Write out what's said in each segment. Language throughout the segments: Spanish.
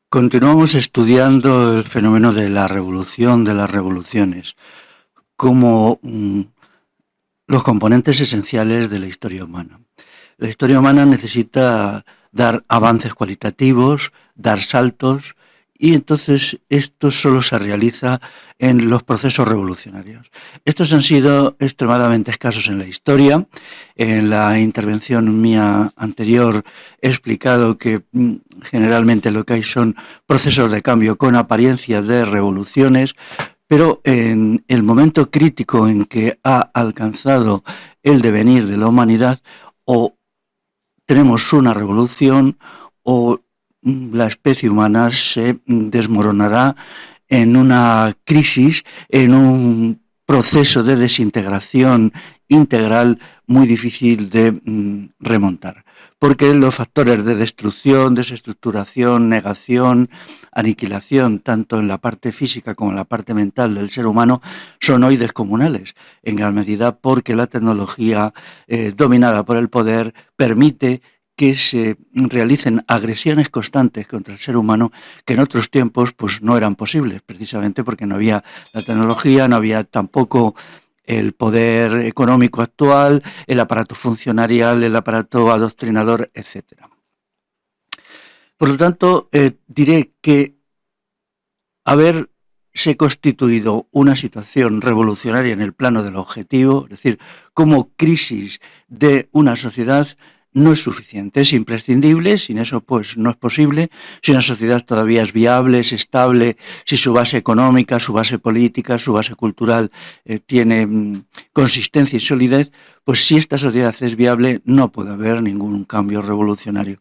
Continuamos estudiando el fenómeno de la revolución, de las revoluciones, como los componentes esenciales de la historia humana. La historia humana necesita dar avances cualitativos, dar saltos, y entonces esto solo se realiza en los procesos revolucionarios. Estos han sido extremadamente escasos en la historia. En la intervención mía anterior he explicado que generalmente lo que hay son procesos de cambio con apariencia de revoluciones, pero en el momento crítico en que ha alcanzado el devenir de la humanidad, o tenemos una revolución o la especie humana se desmoronará en una crisis, en un proceso de desintegración integral muy difícil de remontar. Porque los factores de destrucción, desestructuración, negación, aniquilación, tanto en la parte física como en la parte mental del ser humano, son hoy descomunales, en gran medida porque la tecnología dominada por el poder permite que se realicen agresiones constantes contra el ser humano que en otros tiempos pues no eran posibles, precisamente porque no había la tecnología, no había tampoco el poder económico actual, el aparato funcionarial, el aparato adoctrinador, etcétera. Por lo tanto, diré que haberse constituido una situación revolucionaria en el plano del objetivo, es decir, como crisis de una sociedad, no es suficiente, es imprescindible, sin eso pues no es posible. Si una sociedad todavía es viable, es estable, si su base económica, su base política, su base cultural tiene consistencia y solidez, pues si esta sociedad es viable no puede haber ningún cambio revolucionario.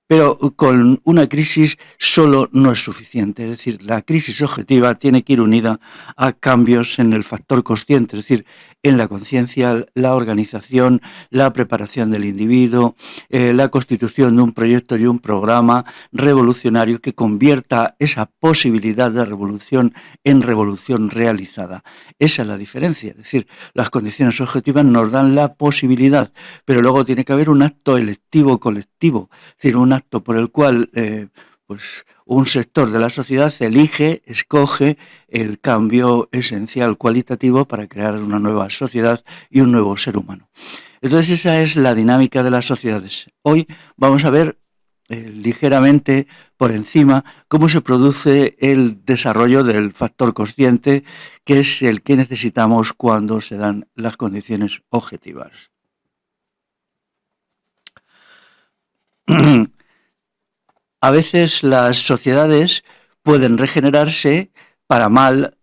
Pero con una crisis solo no es suficiente, es decir, la crisis objetiva tiene que ir unida a cambios en el factor consciente, es decir, en la conciencia, la organización, la preparación del individuo, la constitución de un proyecto y un programa revolucionario que convierta esa posibilidad de revolución en revolución realizada. Esa es la diferencia, es decir, las condiciones objetivas nos dan la posibilidad, pero luego tiene que haber un acto electivo colectivo, es decir, un acto por el cual pues un sector de la sociedad elige, escoge el cambio esencial cualitativo para crear una nueva sociedad y un nuevo ser humano. Entonces esa es la dinámica de las sociedades. Hoy vamos a ver ligeramente por encima cómo se produce el desarrollo del factor consciente, que es el que necesitamos cuando se dan las condiciones objetivas. A veces las sociedades pueden regenerarse para mal.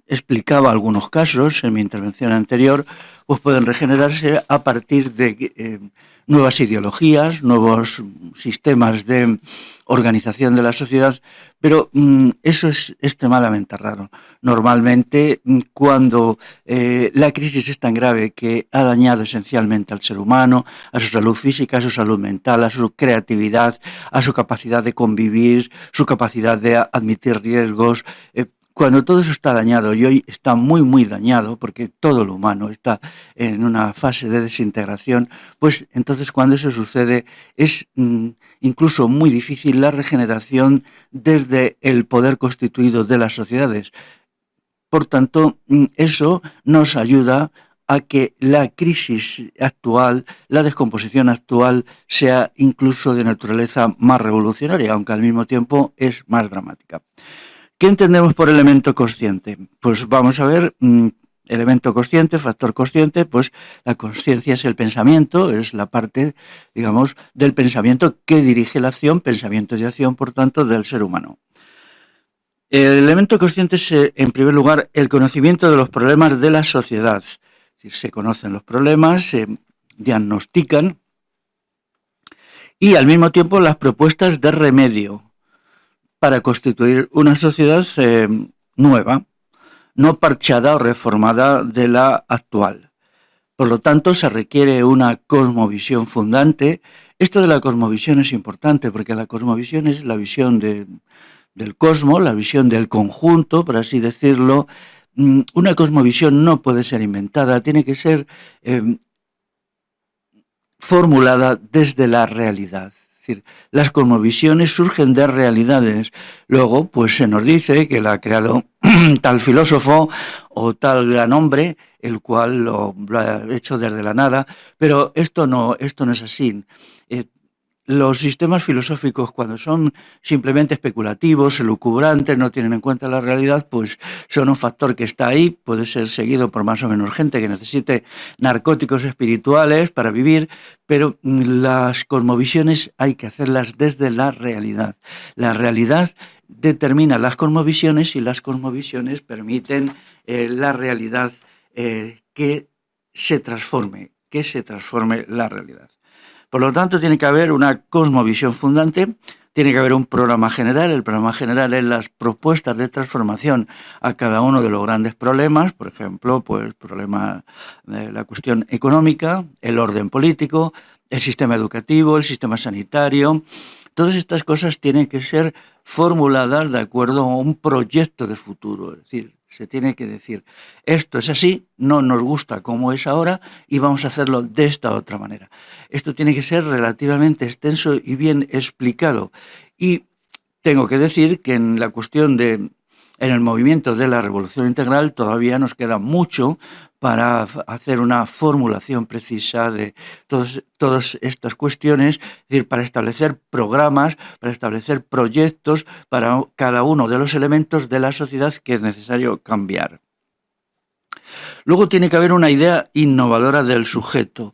Explicaba algunos casos en mi intervención anterior, pues pueden regenerarse a partir de nuevas ideologías, nuevos sistemas de organización de la sociedad, pero eso es extremadamente raro. Normalmente, cuando la crisis es tan grave que ha dañado esencialmente al ser humano, a su salud física, a su salud mental, a su creatividad, a su capacidad de convivir, su capacidad de admitir riesgos, cuando todo eso está dañado, y hoy está muy, muy dañado, porque todo lo humano está en una fase de desintegración, pues entonces cuando eso sucede es incluso muy difícil la regeneración desde el poder constituido de las sociedades. Por tanto, eso nos ayuda a que la crisis actual, la descomposición actual, sea incluso de naturaleza más revolucionaria, aunque al mismo tiempo es más dramática. ¿Qué entendemos por elemento consciente? Pues vamos a ver, elemento consciente, factor consciente, pues la conciencia es el pensamiento, es la parte, digamos, del pensamiento que dirige la acción, pensamiento y acción, por tanto, del ser humano. El elemento consciente es, en primer lugar, el conocimiento de los problemas de la sociedad. Es decir, se conocen los problemas, se diagnostican y al mismo tiempo las propuestas de remedio para constituir una sociedad nueva, no parchada o reformada de la actual. Por lo tanto, se requiere una cosmovisión fundante. Esto de la cosmovisión es importante porque la cosmovisión es la visión del cosmos, la visión del conjunto, por así decirlo. Una cosmovisión no puede ser inventada, tiene que ser formulada desde la realidad. Es decir, las cosmovisiones surgen de realidades. Luego, pues se nos dice que la ha creado tal filósofo o tal gran hombre, el cual lo ha hecho desde la nada, pero esto no es así. Eh, los sistemas filosóficos, cuando son simplemente especulativos, elucubrantes, no tienen en cuenta la realidad, pues son un factor que está ahí, puede ser seguido por más o menos gente que necesite narcóticos espirituales para vivir, pero las cosmovisiones hay que hacerlas desde la realidad. La realidad determina las cosmovisiones y las cosmovisiones permiten la realidad que se transforme la realidad. Por lo tanto, tiene que haber una cosmovisión fundante, tiene que haber un programa general. El programa general es las propuestas de transformación a cada uno de los grandes problemas, por ejemplo, pues el problema de la cuestión económica, el orden político, el sistema educativo, el sistema sanitario. Todas estas cosas tienen que ser formuladas de acuerdo a un proyecto de futuro, es decir, se tiene que decir, esto es así, no nos gusta como es ahora y vamos a hacerlo de esta otra manera. Esto tiene que ser relativamente extenso y bien explicado. Y tengo que decir que en la cuestión en el movimiento de la revolución integral todavía nos queda mucho para hacer una formulación precisa de todas estas cuestiones, es decir, para establecer programas, para establecer proyectos para cada uno de los elementos de la sociedad que es necesario cambiar. Luego tiene que haber una idea innovadora del sujeto.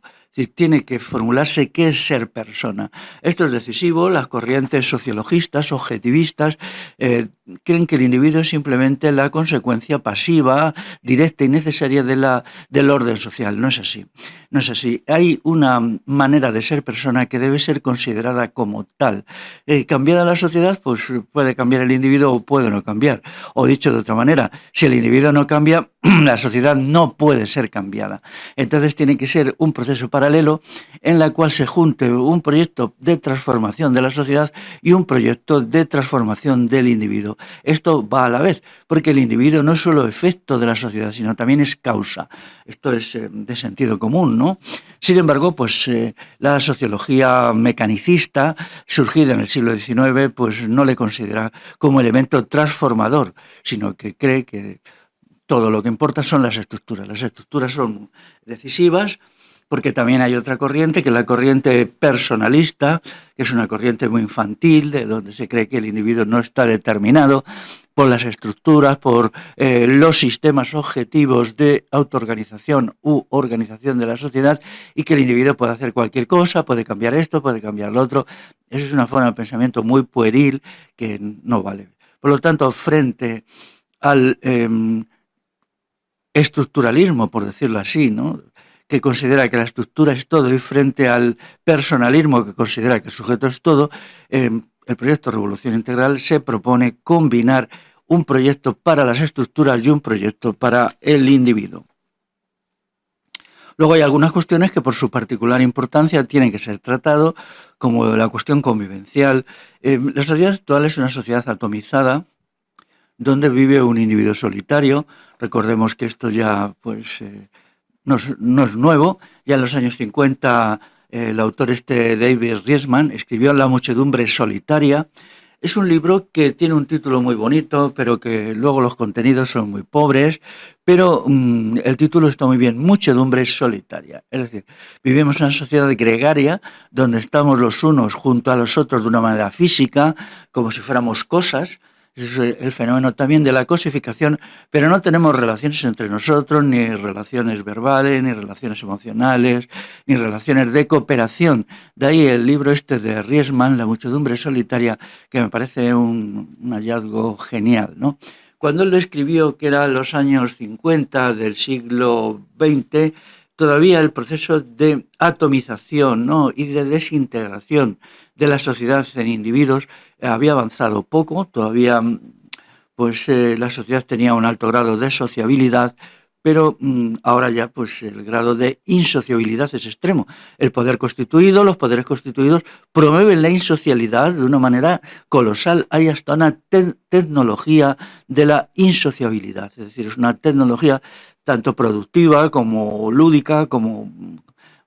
Tiene que formularse qué es ser persona. Esto es decisivo. Las corrientes sociologistas, objetivistas, creen que el individuo es simplemente la consecuencia pasiva, directa y necesaria del orden social. No es así. No es así. Hay una manera de ser persona que debe ser considerada como tal. Cambiada la sociedad, pues puede cambiar el individuo o puede no cambiar. O dicho de otra manera, si el individuo no cambia, la sociedad no puede ser cambiada. Entonces tiene que ser un proceso paralelo en la cual se junte un proyecto de transformación de la sociedad y un proyecto de transformación del individuo. Esto va a la vez, porque el individuo no es solo efecto de la sociedad, sino también es causa. Esto es de sentido común, ¿no? Sin embargo, pues la sociología mecanicista, surgida en el siglo XIX, pues no le considera como elemento transformador, sino que cree que todo lo que importa son las estructuras. Las estructuras son decisivas, porque también hay otra corriente, que es la corriente personalista, que es una corriente muy infantil, de donde se cree que el individuo no está determinado por las estructuras, por los sistemas objetivos de autoorganización u organización de la sociedad, y que el individuo puede hacer cualquier cosa, puede cambiar esto, puede cambiar lo otro. Eso es una forma de pensamiento muy pueril que no vale. Por lo tanto, frente al estructuralismo, por decirlo así, ¿no?, que considera que la estructura es todo, y frente al personalismo, que considera que el sujeto es todo, el proyecto Revolución Integral se propone combinar un proyecto para las estructuras y un proyecto para el individuo. Luego hay algunas cuestiones que por su particular importancia tienen que ser tratadas, como la cuestión convivencial. La sociedad actual es una sociedad atomizada, donde vive un individuo solitario. Recordemos que esto ya pues no es nuevo. Ya en los años 50 el autor David Riesman escribió La muchedumbre solitaria. Es un libro que tiene un título muy bonito, pero que luego los contenidos son muy pobres, pero el título está muy bien, Muchedumbre solitaria. Es decir, vivimos en una sociedad gregaria donde estamos los unos junto a los otros de una manera física, como si fuéramos cosas. Es el fenómeno también de la cosificación, pero no tenemos relaciones entre nosotros, ni relaciones verbales, ni relaciones emocionales, ni relaciones de cooperación. De ahí el libro de Riesman, La muchedumbre solitaria, que me parece un hallazgo genial, ¿no? Cuando él lo escribió, que era los años 50 del siglo XX, todavía el proceso de atomización, ¿no?, y de desintegración de la sociedad en individuos había avanzado poco. Todavía pues la sociedad tenía un alto grado de sociabilidad, pero ahora ya pues el grado de insociabilidad es extremo. Los poderes constituidos promueven la insocialidad de una manera colosal. Hay hasta una tecnología de la insociabilidad, es decir, es una tecnología tanto productiva como lúdica, como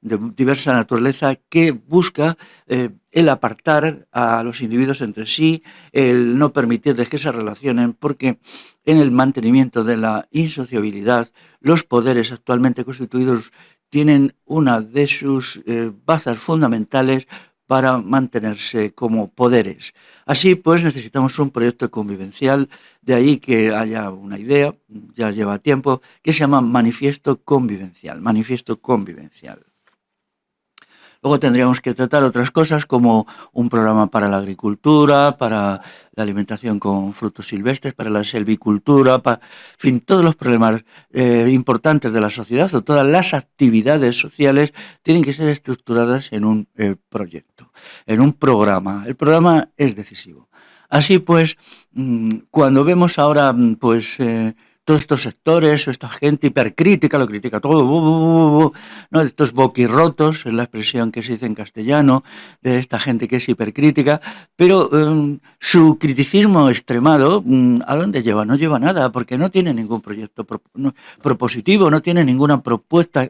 de diversa naturaleza que busca el apartar a los individuos entre sí, el no permitirles que se relacionen, porque en el mantenimiento de la insociabilidad los poderes actualmente constituidos tienen una de sus bazas fundamentales para mantenerse como poderes. Así pues, necesitamos un proyecto convivencial, de ahí que haya una idea, ya lleva tiempo, que se llama Manifiesto Convivencial. Manifiesto Convivencial. Luego tendríamos que tratar otras cosas como un programa para la agricultura, para la alimentación con frutos silvestres, para la selvicultura, en fin, todos los problemas importantes de la sociedad o todas las actividades sociales tienen que ser estructuradas en un proyecto, en un programa. El programa es decisivo. Así pues, cuando vemos ahora, todos estos sectores o esta gente hipercrítica, lo critica todo, ¿no? Estos boquirrotos, es la expresión que se dice en castellano, de esta gente que es hipercrítica, pero su criticismo extremado, ¿a dónde lleva? No lleva nada, porque no tiene ningún proyecto propositivo, no tiene ninguna propuesta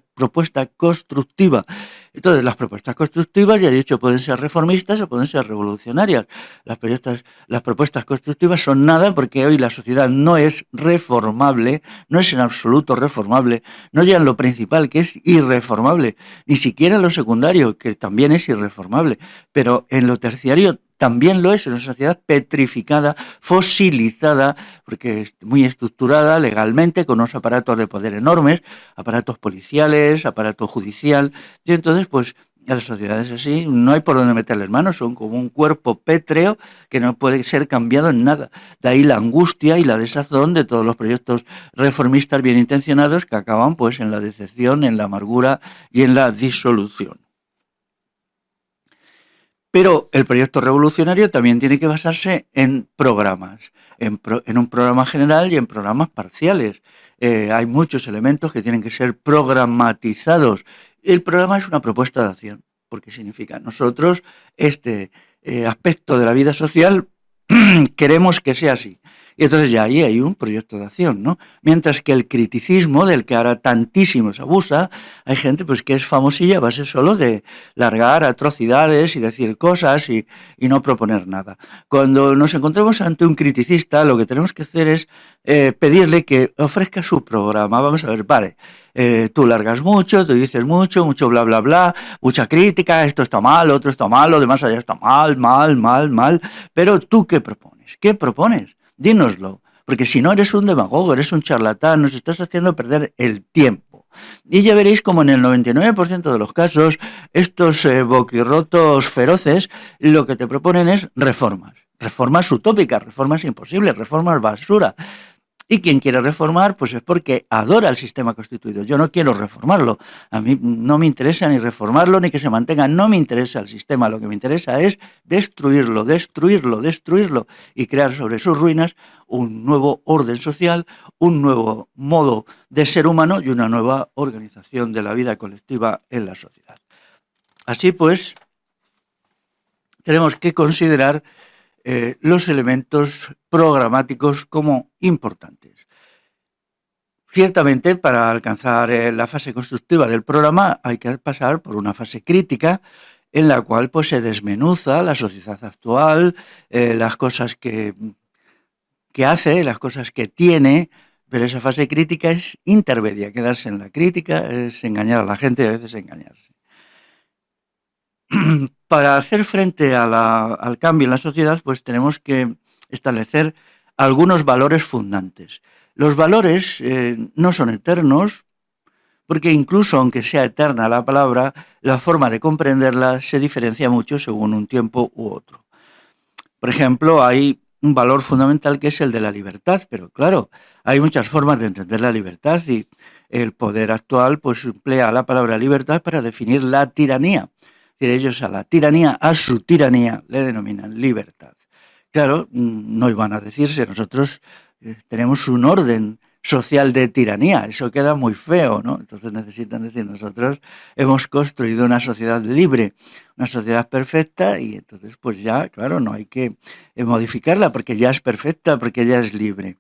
constructiva. Entonces, las propuestas constructivas, ya he dicho, pueden ser reformistas o pueden ser revolucionarias. Las propuestas constructivas son nada porque hoy la sociedad no es reformable, no es en absoluto reformable, no ya en lo principal, que es irreformable, ni siquiera en lo secundario, que también es irreformable, pero en lo terciario también lo es, una sociedad petrificada, fosilizada, porque es muy estructurada legalmente, con unos aparatos de poder enormes, aparatos policiales, aparato judicial, y entonces, pues, a las sociedades así no hay por dónde meterles manos, son como un cuerpo pétreo que no puede ser cambiado en nada. De ahí la angustia y la desazón de todos los proyectos reformistas bien intencionados que acaban pues en la decepción, en la amargura y en la disolución. Pero el proyecto revolucionario también tiene que basarse en programas, en un programa general y en programas parciales. Hay muchos elementos que tienen que ser programatizados. El programa es una propuesta de acción, porque significa nosotros este aspecto de la vida social queremos que sea así. Y entonces ya ahí hay un proyecto de acción, ¿no? Mientras que el criticismo, del que ahora tantísimo se abusa, hay gente pues que es famosilla a base solo de largar atrocidades y decir cosas y no proponer nada. Cuando nos encontramos ante un criticista, lo que tenemos que hacer es pedirle que ofrezca su programa. Vamos a ver, vale, tú largas mucho, tú dices mucho, mucho bla, bla, bla, mucha crítica, esto está mal, otro está mal, lo demás allá está mal, mal, mal, mal, pero ¿tú qué propones? ¿Qué propones? Dínoslo, porque si no eres un demagogo, eres un charlatán, nos estás haciendo perder el tiempo. Y ya veréis como en el 99% de los casos, estos boquirrotos feroces lo que te proponen es reformas. Reformas utópicas, reformas imposibles, reformas basura. Y quien quiere reformar, pues es porque adora el sistema constituido. Yo no quiero reformarlo. A mí no me interesa ni reformarlo ni que se mantenga. No me interesa el sistema. Lo que me interesa es destruirlo, destruirlo, destruirlo y crear sobre sus ruinas un nuevo orden social, un nuevo modo de ser humano y una nueva organización de la vida colectiva en la sociedad. Así pues, tenemos que considerar los elementos programáticos como importantes. Ciertamente, para alcanzar la fase constructiva del programa hay que pasar por una fase crítica en la cual pues, se desmenuza la sociedad actual, las cosas que hace, las cosas que tiene, pero esa fase crítica es intermedia. Quedarse en la crítica es engañar a la gente y a veces engañarse. Para hacer frente al cambio en la sociedad, pues tenemos que establecer algunos valores fundantes. Los valores no son eternos, porque incluso aunque sea eterna la palabra, la forma de comprenderla se diferencia mucho según un tiempo u otro. Por ejemplo, hay un valor fundamental que es el de la libertad, pero claro, hay muchas formas de entender la libertad y el poder actual pues emplea la palabra libertad para definir la tiranía. Es decir, ellos a la tiranía, a su tiranía, le denominan libertad. Claro, no iban a decirse, nosotros tenemos un orden social de tiranía, eso queda muy feo, ¿no? Entonces necesitan decir, nosotros hemos construido una sociedad libre, una sociedad perfecta y entonces pues ya, claro, no hay que modificarla porque ya es perfecta, porque ya es libre.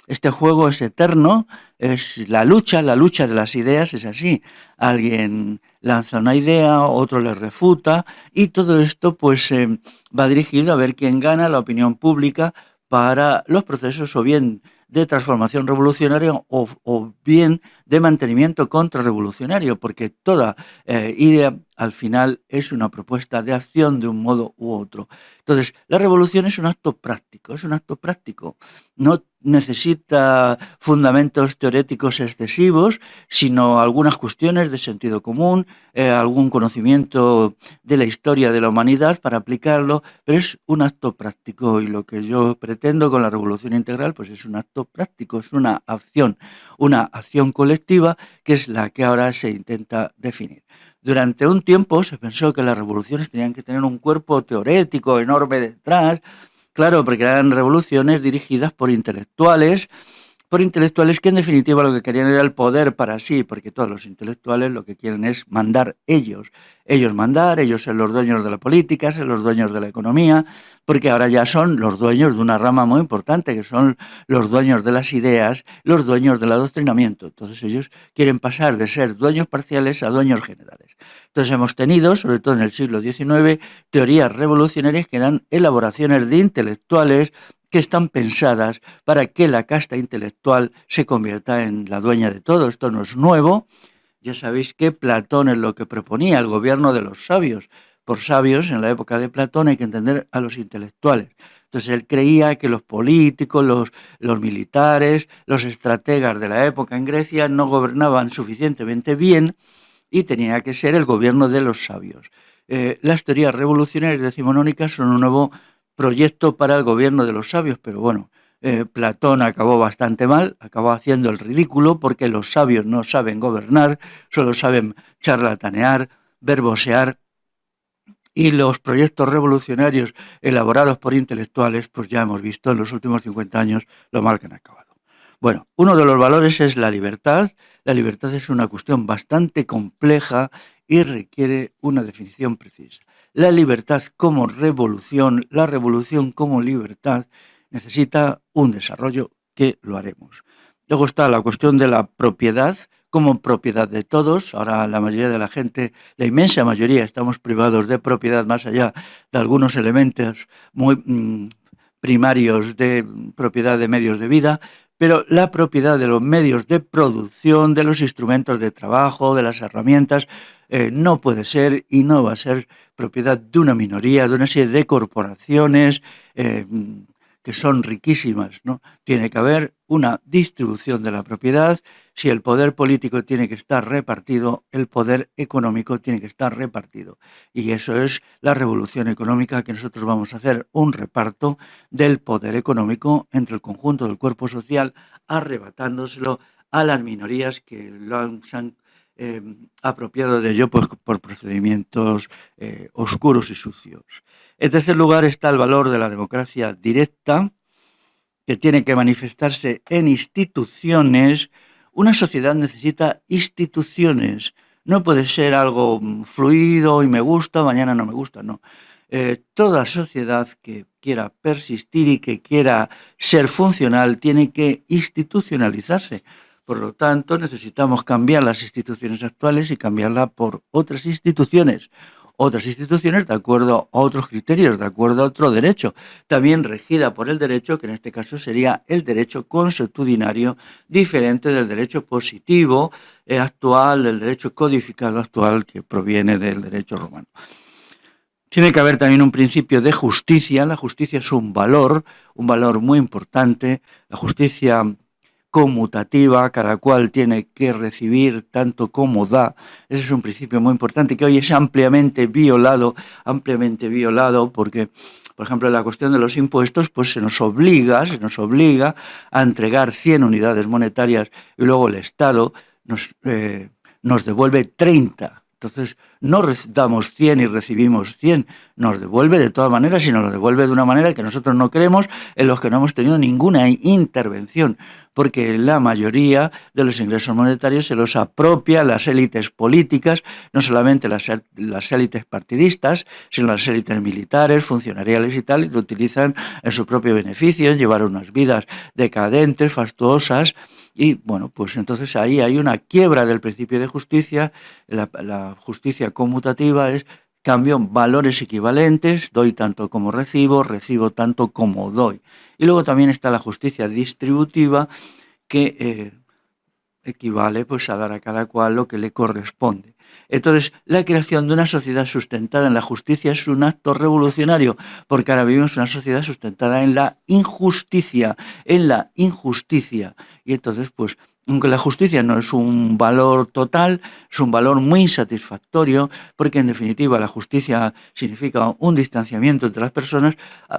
Este juego es eterno, es la lucha de las ideas es así. Alguien lanza una idea, otro le refuta y todo esto pues va dirigido a ver quién gana la opinión pública para los procesos o bien de transformación revolucionaria o bien de mantenimiento contrarrevolucionario, porque toda idea al final es una propuesta de acción de un modo u otro. Entonces, la revolución es un acto práctico, es un acto práctico. No necesita fundamentos teóriticos excesivos, sino algunas cuestiones de sentido común, algún conocimiento de la historia de la humanidad para aplicarlo, pero es un acto práctico y lo que yo pretendo con la revolución integral pues es un acto práctico, es una acción colectiva que es la que ahora se intenta definir. Durante un tiempo se pensó que las revoluciones tenían que tener un cuerpo teórico enorme detrás, claro, porque eran revoluciones dirigidas por intelectuales que en definitiva lo que querían era el poder para sí, porque todos los intelectuales lo que quieren es mandar ellos mandar, ellos ser los dueños de la política, ser los dueños de la economía, porque ahora ya son los dueños de una rama muy importante, que son los dueños de las ideas, los dueños del adoctrinamiento. Entonces ellos quieren pasar de ser dueños parciales a dueños generales. Entonces hemos tenido, sobre todo en el siglo XIX, teorías revolucionarias que eran elaboraciones de intelectuales que están pensadas para que la casta intelectual se convierta en la dueña de todo. Esto no es nuevo. Ya sabéis que Platón es lo que proponía, el gobierno de los sabios. Por sabios, en la época de Platón hay que entender a los intelectuales. Entonces él creía que los políticos, los militares, los estrategas de la época en Grecia no gobernaban suficientemente bien y tenía que ser el gobierno de los sabios. Las teorías revolucionarias decimonónicas son un nuevo proyecto para el gobierno de los sabios, pero bueno, Platón acabó bastante mal, acabó haciendo el ridículo porque los sabios no saben gobernar, solo saben charlatanear, verbosear, y los proyectos revolucionarios elaborados por intelectuales, pues ya hemos visto en los últimos 50 años lo mal que han acabado. Bueno, uno de los valores es la libertad. La libertad es una cuestión bastante compleja y requiere una definición precisa. La libertad como revolución, la revolución como libertad, necesita un desarrollo que lo haremos. Luego está la cuestión de la propiedad como propiedad de todos. Ahora la mayoría de la gente, la inmensa mayoría, estamos privados de propiedad más allá de algunos elementos muy primarios de propiedad de medios de vida, pero la propiedad de los medios de producción, de los instrumentos de trabajo, de las herramientas, no puede ser y no va a ser propiedad de una minoría, de una serie de corporaciones que son riquísimas, ¿no? Tiene que haber una distribución de la propiedad. Si el poder político tiene que estar repartido, el poder económico tiene que estar repartido. Y eso es la revolución económica que nosotros vamos a hacer, un reparto del poder económico entre el conjunto del cuerpo social, arrebatándoselo a las minorías que se han apropiado de ello pues, por procedimientos oscuros y sucios. En tercer lugar está el valor de la democracia directa, que tiene que manifestarse en instituciones. Una sociedad necesita instituciones. No puede ser algo fluido y me gusta, mañana no me gusta, no. Toda sociedad que quiera persistir y que quiera ser funcional tiene que institucionalizarse. Por lo tanto, necesitamos cambiar las instituciones actuales y cambiarla por otras instituciones de acuerdo a otros criterios, de acuerdo a otro derecho, también regida por el derecho, que en este caso sería el derecho consuetudinario, diferente del derecho positivo actual, del derecho codificado actual que proviene del derecho romano. Tiene que haber también un principio de justicia. La justicia es un valor muy importante. La justicia conmutativa, cada cual tiene que recibir tanto como da. Ese es un principio muy importante que hoy es ampliamente violado porque, por ejemplo, en la cuestión de los impuestos, pues se nos obliga a entregar 100 unidades monetarias y luego el Estado nos devuelve 30. Entonces, no damos 100 y recibimos 100, nos devuelve de todas maneras y nos lo devuelve de una manera que nosotros no queremos, en los que no hemos tenido ninguna intervención, porque la mayoría de los ingresos monetarios se los apropia las élites políticas, no solamente las élites partidistas, sino las élites militares, funcionariales y tal, y lo utilizan en su propio beneficio, en llevar unas vidas decadentes, fastuosas. Y bueno, pues entonces ahí hay una quiebra del principio de justicia. La justicia conmutativa es cambio valores equivalentes, doy tanto como recibo, recibo tanto como doy. Y luego también está la justicia distributiva, que equivale pues a dar a cada cual lo que le corresponde. Entonces, la creación de una sociedad sustentada en la justicia es un acto revolucionario, porque ahora vivimos una sociedad sustentada en la injusticia, Y entonces, pues, aunque la justicia no es un valor total, es un valor muy insatisfactorio, porque en definitiva la justicia significa un distanciamiento entre las personas,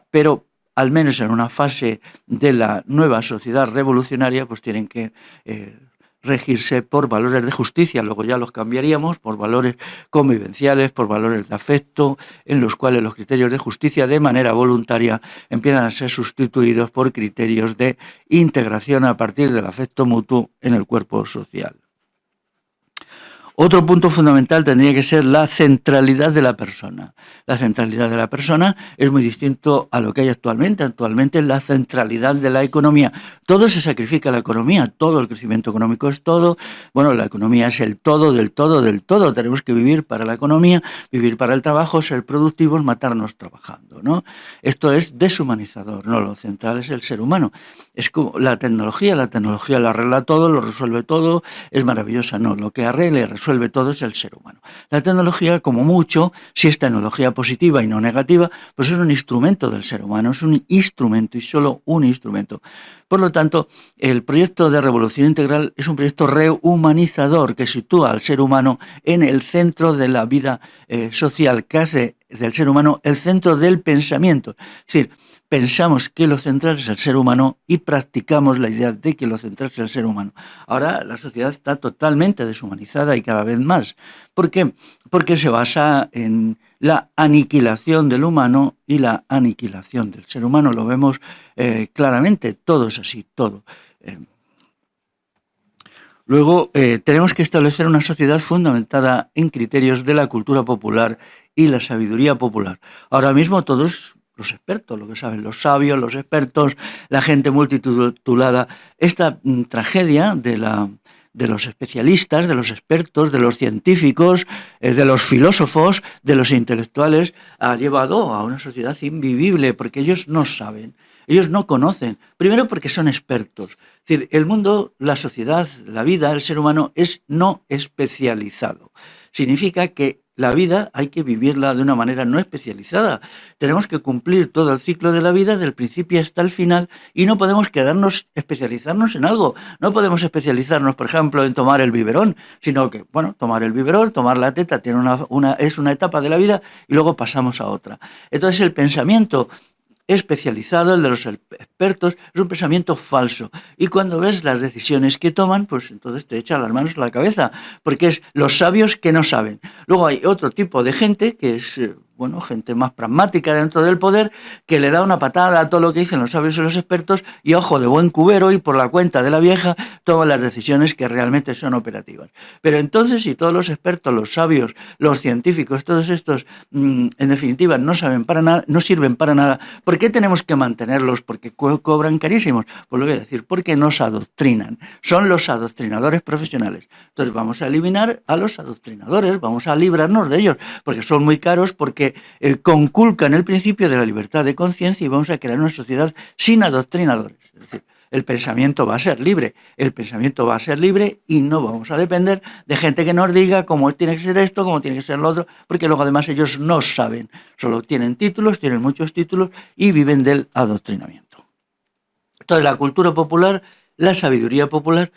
pero al menos en una fase de la nueva sociedad revolucionaria, pues tienen que regirse por valores de justicia, luego ya los cambiaríamos por valores convivenciales, por valores de afecto, en los cuales los criterios de justicia de manera voluntaria empiezan a ser sustituidos por criterios de integración a partir del afecto mutuo en el cuerpo social. Otro punto fundamental tendría que ser la centralidad de la persona. La centralidad de la persona es muy distinto a lo que hay actualmente. Actualmente es la centralidad de la economía. Todo se sacrifica a la economía, todo el crecimiento económico es todo. Bueno, la economía es el todo del todo del todo. Tenemos que vivir para la economía, vivir para el trabajo, ser productivos, matarnos trabajando, ¿no? Esto es deshumanizador, ¿no? Lo central es el ser humano. Es como la tecnología lo arregla todo, lo resuelve todo, es maravillosa. No, lo que arregla y resuelve todo es el ser humano. La tecnología, como mucho, si es tecnología positiva y no negativa, pues es un instrumento del ser humano, es un instrumento y solo un instrumento. Por lo tanto, el proyecto de Revolución Integral es un proyecto rehumanizador que sitúa al ser humano en el centro de la vida social, que hace del ser humano el centro del pensamiento. Es decir, pensamos que lo central es el ser humano y practicamos la idea de que lo central es el ser humano. Ahora la sociedad está totalmente deshumanizada y cada vez más. ¿Por qué? Porque se basa en la aniquilación del humano y la aniquilación del ser humano. Lo vemos claramente, todo es así, todo. Luego, tenemos que establecer una sociedad fundamentada en criterios de la cultura popular y la sabiduría popular. Ahora mismo todos los expertos, lo que saben los sabios, los expertos, la gente multititulada, esta tragedia de los especialistas, de los expertos, de los científicos, de los filósofos, de los intelectuales, ha llevado a una sociedad invivible, porque ellos no saben, ellos no conocen, primero porque son expertos. Es decir, el mundo, la sociedad, la vida, el ser humano es no especializado. Significa que la vida hay que vivirla de una manera no especializada. Tenemos que cumplir todo el ciclo de la vida, del principio hasta el final, y no podemos especializarnos en algo. No podemos especializarnos, por ejemplo, en tomar el biberón, sino que, bueno, tomar el biberón, tomar la teta, es una etapa de la vida y luego pasamos a otra. Entonces el pensamiento especializado, el de los expertos, es un pensamiento falso. Y cuando ves las decisiones que toman, pues entonces te echan las manos a la cabeza, porque es los sabios que no saben. Luego hay otro tipo de gente que es, gente más pragmática dentro del poder, que le da una patada a todo lo que dicen los sabios y los expertos y ojo de buen cubero y por la cuenta de la vieja toman las decisiones que realmente son operativas. Pero entonces, si todos los expertos, los sabios, los científicos, todos estos, en definitiva, no saben para nada, no sirven para nada, ¿por qué tenemos que mantenerlos? Porque cobran carísimos. Pues lo voy a decir, porque nos adoctrinan. Son los adoctrinadores profesionales. Entonces vamos a eliminar a los adoctrinadores, vamos a librarnos de ellos, porque son muy caros, porque conculcan el principio de la libertad de conciencia y vamos a crear una sociedad sin adoctrinadores. Es decir, el pensamiento va a ser libre, y no vamos a depender de gente que nos diga cómo tiene que ser esto, cómo tiene que ser lo otro, porque luego además ellos no saben, solo tienen títulos, tienen muchos títulos y viven del adoctrinamiento. Entonces la cultura popular, la sabiduría popular,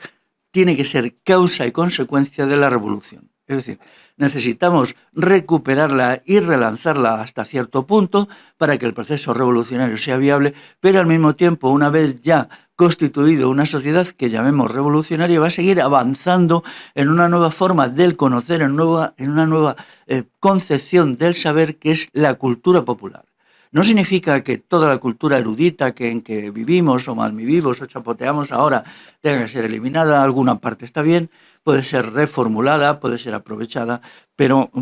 tiene que ser causa y consecuencia de la revolución. Es decir, necesitamos recuperarla y relanzarla hasta cierto punto para que el proceso revolucionario sea viable, pero al mismo tiempo, una vez ya constituido una sociedad que llamemos revolucionaria, va a seguir avanzando en una nueva forma del conocer, en una nueva concepción del saber, que es la cultura popular. No significa que toda la cultura erudita en que vivimos o malvivimos o chapoteamos ahora tenga que ser eliminada. Alguna parte está bien, puede ser reformulada, puede ser aprovechada, pero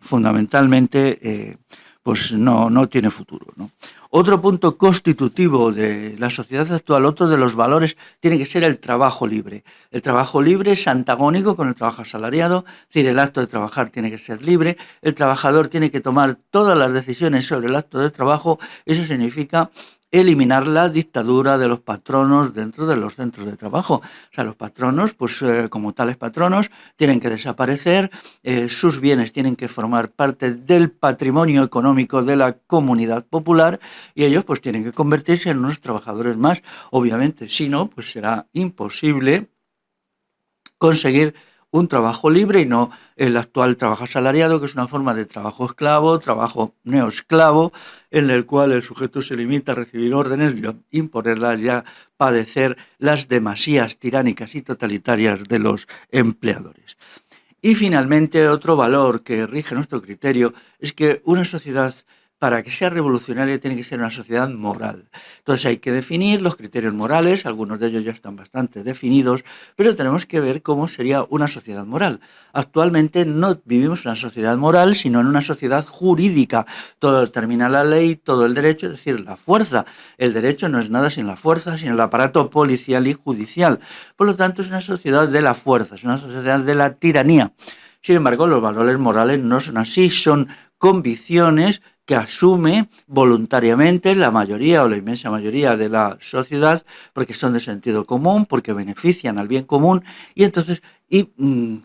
fundamentalmente pues no tiene futuro, ¿no? Otro punto constitutivo de la sociedad actual, otro de los valores, tiene que ser el trabajo libre. El trabajo libre es antagónico con el trabajo asalariado, es decir, el acto de trabajar tiene que ser libre, el trabajador tiene que tomar todas las decisiones sobre el acto de trabajo. Eso significa eliminar la dictadura de los patronos dentro de los centros de trabajo. O sea, los patronos, pues como tales patronos, tienen que desaparecer, sus bienes tienen que formar parte del patrimonio económico de la comunidad popular, y ellos pues tienen que convertirse en unos trabajadores más. Obviamente, si no, pues será imposible conseguir un trabajo libre y no el actual trabajo asalariado, que es una forma de trabajo esclavo, trabajo neoesclavo, en el cual el sujeto se limita a recibir órdenes y imponerlas, y a padecer las demasías tiránicas y totalitarias de los empleadores. Y finalmente, otro valor que rige nuestro criterio es que una sociedad, para que sea revolucionaria, tiene que ser una sociedad moral. Entonces hay que definir los criterios morales, algunos de ellos ya están bastante definidos, pero tenemos que ver cómo sería una sociedad moral. Actualmente no vivimos en una sociedad moral, sino en una sociedad jurídica. Todo determina la ley, todo el derecho, es decir, la fuerza. El derecho no es nada sin la fuerza, sin el aparato policial y judicial. Por lo tanto, es una sociedad de la fuerza, es una sociedad de la tiranía. Sin embargo, los valores morales no son así, son convicciones que asume voluntariamente la mayoría o la inmensa mayoría de la sociedad, porque son de sentido común, porque benefician al bien común, y entonces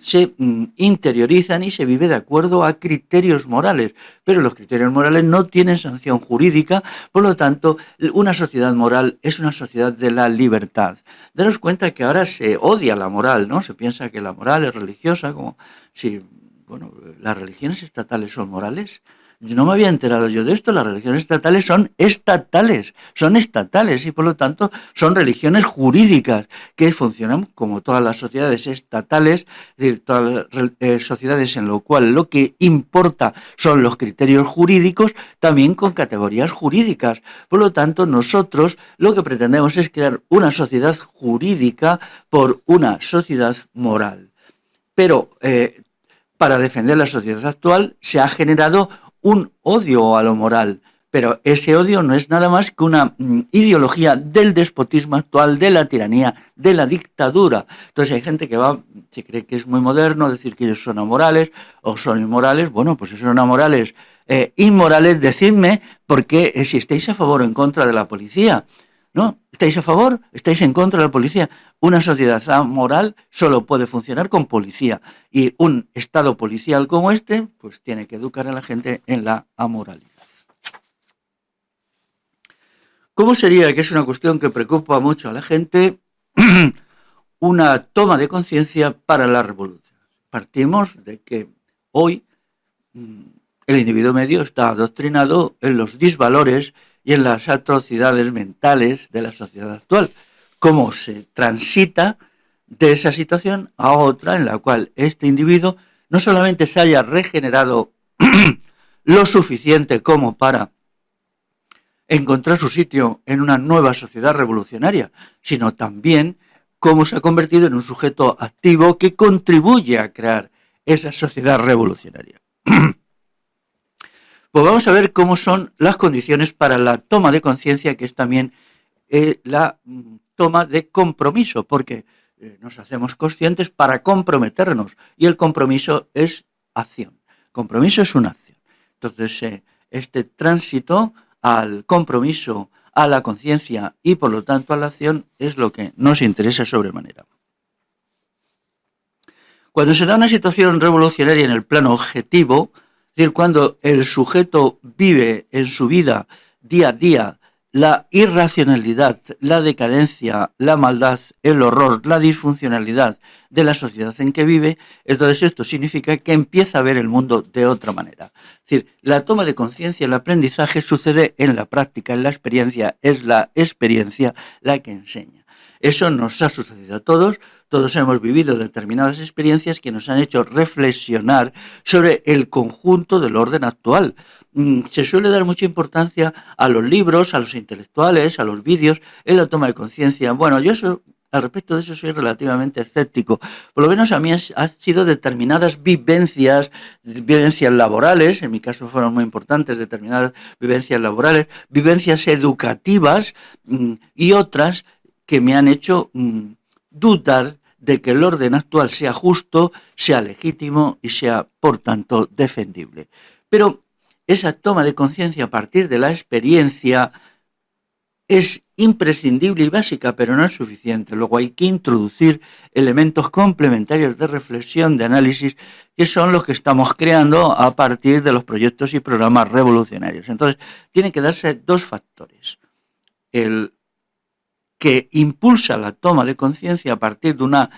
se interiorizan y se vive de acuerdo a criterios morales. Pero los criterios morales no tienen sanción jurídica, por lo tanto, una sociedad moral es una sociedad de la libertad. Daros cuenta que ahora se odia la moral, ¿no? Se piensa que la moral es religiosa, como si, bueno, las religiones estatales son morales. No me había enterado yo de esto. Las religiones estatales son estatales y por lo tanto son religiones jurídicas que funcionan como todas las sociedades estatales, es decir, todas las sociedades en lo cual lo que importa son los criterios jurídicos, también con categorías jurídicas. Por lo tanto, nosotros lo que pretendemos es crear una sociedad jurídica por una sociedad moral. Pero para defender la sociedad actual se ha generado un odio a lo moral, pero ese odio no es nada más que una ideología del despotismo actual, de la tiranía, de la dictadura. Entonces hay gente que se cree que es muy moderno decir que ellos son amorales o son inmorales. Bueno, pues si son amorales, inmorales, decidme por qué, si estáis a favor o en contra de la policía. ¿No? ¿Estáis a favor? ¿Estáis en contra de la policía? Una sociedad amoral solo puede funcionar con policía, y un estado policial como este pues tiene que educar a la gente en la amoralidad. ¿Cómo sería, que es una cuestión que preocupa mucho a la gente, una toma de conciencia para la revolución? Partimos de que hoy el individuo medio está adoctrinado en los disvalores y en las atrocidades mentales de la sociedad actual. ¿Cómo se transita de esa situación a otra en la cual este individuo no solamente se haya regenerado lo suficiente como para encontrar su sitio en una nueva sociedad revolucionaria, sino también cómo se ha convertido en un sujeto activo que contribuye a crear esa sociedad revolucionaria? Pues vamos a ver cómo son las condiciones para la toma de conciencia, que es también la toma de compromiso, porque nos hacemos conscientes para comprometernos, y el compromiso es acción. Compromiso es una acción. Entonces, este tránsito al compromiso, a la conciencia y por lo tanto a la acción es lo que nos interesa sobremanera. Cuando se da una situación revolucionaria en el plano objetivo, es decir, cuando el sujeto vive en su vida día a día la irracionalidad, la decadencia, la maldad, el horror, la disfuncionalidad de la sociedad en que vive, entonces esto significa que empieza a ver el mundo de otra manera. Es decir, la toma de conciencia, el aprendizaje sucede en la práctica, en la experiencia, es la experiencia la que enseña. Eso nos ha sucedido a todos, todos hemos vivido determinadas experiencias que nos han hecho reflexionar sobre el conjunto del orden actual. Se suele dar mucha importancia a los libros, a los intelectuales, a los vídeos, en la toma de conciencia. Bueno, yo al respecto de eso soy relativamente escéptico. Por lo menos a mí han sido determinadas vivencias laborales, en mi caso fueron muy importantes, determinadas vivencias laborales, vivencias educativas y otras que me han hecho dudar de que el orden actual sea justo, sea legítimo y sea, por tanto, defendible. Pero esa toma de conciencia a partir de la experiencia es imprescindible y básica, pero no es suficiente. Luego hay que introducir elementos complementarios de reflexión, de análisis, que son los que estamos creando a partir de los proyectos y programas revolucionarios. Entonces, tienen que darse dos factores. El que impulsa la toma de conciencia a partir de una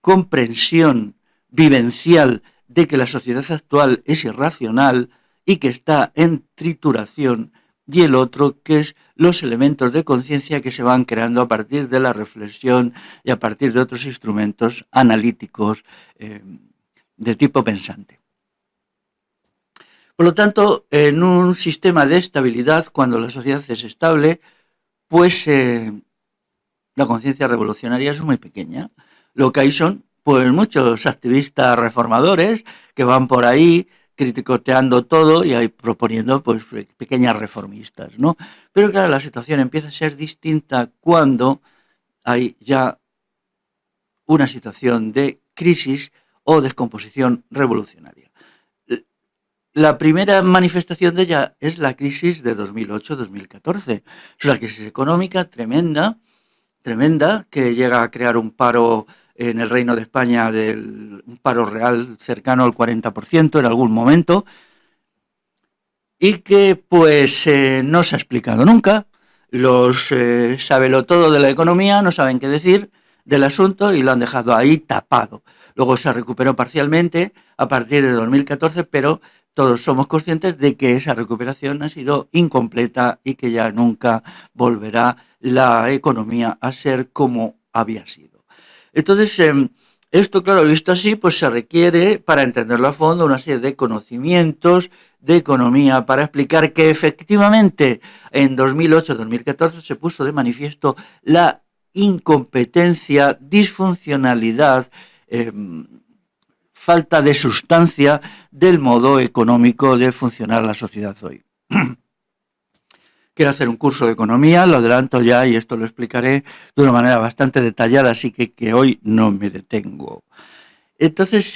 comprensión vivencial de que la sociedad actual es irracional y que está en trituración, y el otro que es los elementos de conciencia que se van creando a partir de la reflexión y a partir de otros instrumentos analíticos de tipo pensante. Por lo tanto, en un sistema de estabilidad, cuando la sociedad es estable, pues la conciencia revolucionaria es muy pequeña. Lo que hay son pues muchos activistas reformadores que van por ahí criticoteando todo y ahí proponiendo pues pequeñas reformistas, ¿no? Pero claro, la situación empieza a ser distinta cuando hay ya una situación de crisis o descomposición revolucionaria. La primera manifestación de ella es la crisis de 2008-2014. Es una crisis económica tremenda, que llega a crear un paro en el Reino de España, un paro real cercano al 40% en algún momento, y que pues no se ha explicado nunca. Los sabelotodo de la economía no saben qué decir del asunto y lo han dejado ahí tapado. Luego se recuperó parcialmente a partir de 2014, pero todos somos conscientes de que esa recuperación ha sido incompleta y que ya nunca volverá la economía a ser como había sido. Entonces, esto, claro, visto así, pues se requiere, para entenderlo a fondo, una serie de conocimientos de economía para explicar que efectivamente en 2008-2014 se puso de manifiesto la incompetencia, disfuncionalidad, falta de sustancia del modo económico de funcionar la sociedad hoy. Quiero hacer un curso de economía, lo adelanto ya y esto lo explicaré de una manera bastante detallada, así que hoy no me detengo. Entonces,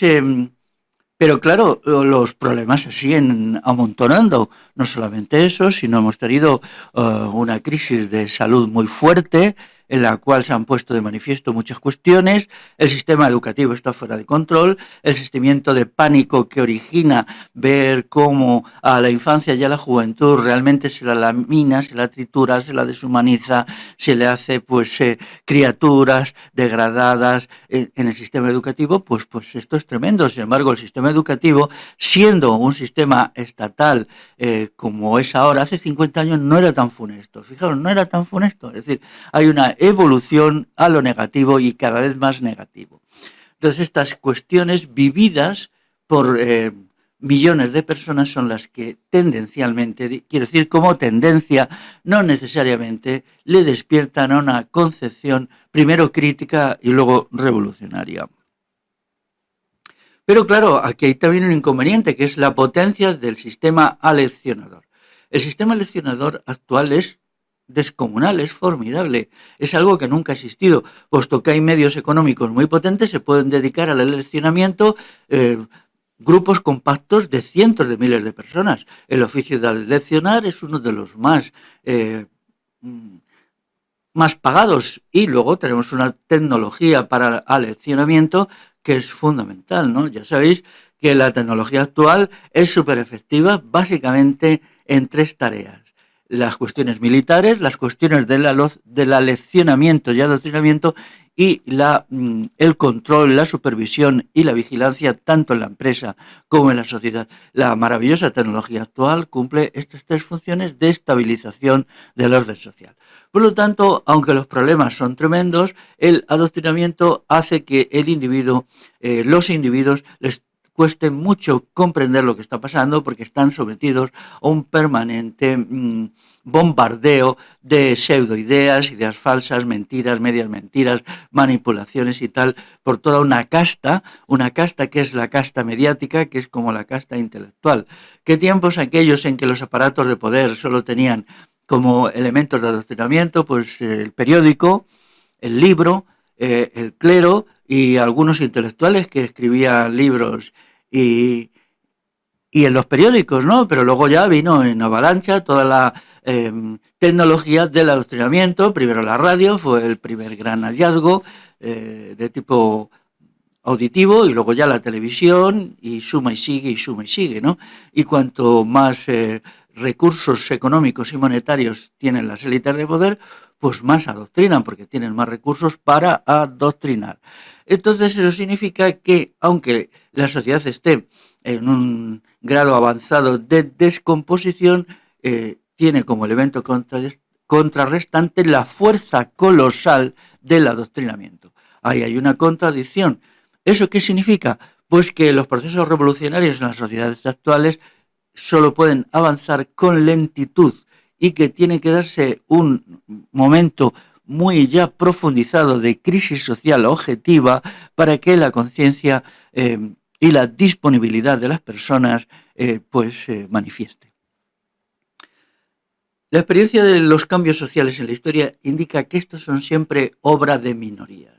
pero claro, los problemas se siguen amontonando. No solamente eso, sino hemos tenido una crisis de salud muy fuerte, en la cual se han puesto de manifiesto muchas cuestiones. El sistema educativo está fuera de control, el sentimiento de pánico que origina ver cómo a la infancia y a la juventud realmente se la lamina, se la tritura, se la deshumaniza, se le hace pues criaturas degradadas en el sistema educativo, pues esto es tremendo. Sin embargo, el sistema educativo, siendo un sistema estatal como es ahora, hace 50 años no era tan funesto. Fijaros, no era tan funesto. Es decir, hay una evolución a lo negativo y cada vez más negativo. Entonces, estas cuestiones vividas por millones de personas son las que tendencialmente, quiero decir como tendencia, no necesariamente le despiertan a una concepción primero crítica y luego revolucionaria. Pero claro, aquí hay también un inconveniente, que es la potencia del sistema aleccionador. El sistema aleccionador actual es descomunal, es formidable, es algo que nunca ha existido, puesto que hay medios económicos muy potentes, se pueden dedicar al aleccionamiento grupos compactos de cientos de miles de personas. El oficio de aleccionar es uno de los más pagados y luego tenemos una tecnología para el aleccionamiento que es fundamental, ¿no? Ya sabéis que la tecnología actual es súper efectiva básicamente en tres tareas. las cuestiones militares, las cuestiones del aleccionamiento y adoctrinamiento y el control, la supervisión y la vigilancia tanto en la empresa como en la sociedad. La maravillosa tecnología actual cumple estas tres funciones de estabilización del orden social. Por lo tanto, aunque los problemas son tremendos, el adoctrinamiento hace que los individuos les cueste mucho comprender lo que está pasando porque están sometidos a un permanente bombardeo de pseudoideas, ideas falsas, mentiras, medias mentiras, manipulaciones y tal, por toda una casta que es la casta mediática, que es como la casta intelectual. ¿Qué tiempos aquellos en que los aparatos de poder solo tenían como elementos de adoctrinamiento? Pues el periódico, el libro, el clero y algunos intelectuales que escribían libros y, y en los periódicos, ¿no? Pero luego ya vino en avalancha toda la tecnología del adoctrinamiento. Primero la radio fue el primer gran hallazgo de tipo auditivo, y luego ya la televisión, y suma y suma y sigue, ¿no? Y cuanto más recursos económicos y monetarios tienen las élites de poder, pues más adoctrinan, porque tienen más recursos para adoctrinar. Entonces eso significa que, aunque la sociedad esté en un grado avanzado de descomposición, tiene como elemento contrarrestante la fuerza colosal del adoctrinamiento. Ahí hay una contradicción. ¿Eso qué significa? Pues que los procesos revolucionarios en las sociedades actuales solo pueden avanzar con lentitud y que tiene que darse un momento muy ya profundizado de crisis social objetiva para que la conciencia y la disponibilidad de las personas manifieste. La experiencia de los cambios sociales en la historia indica que estos son siempre obra de minorías.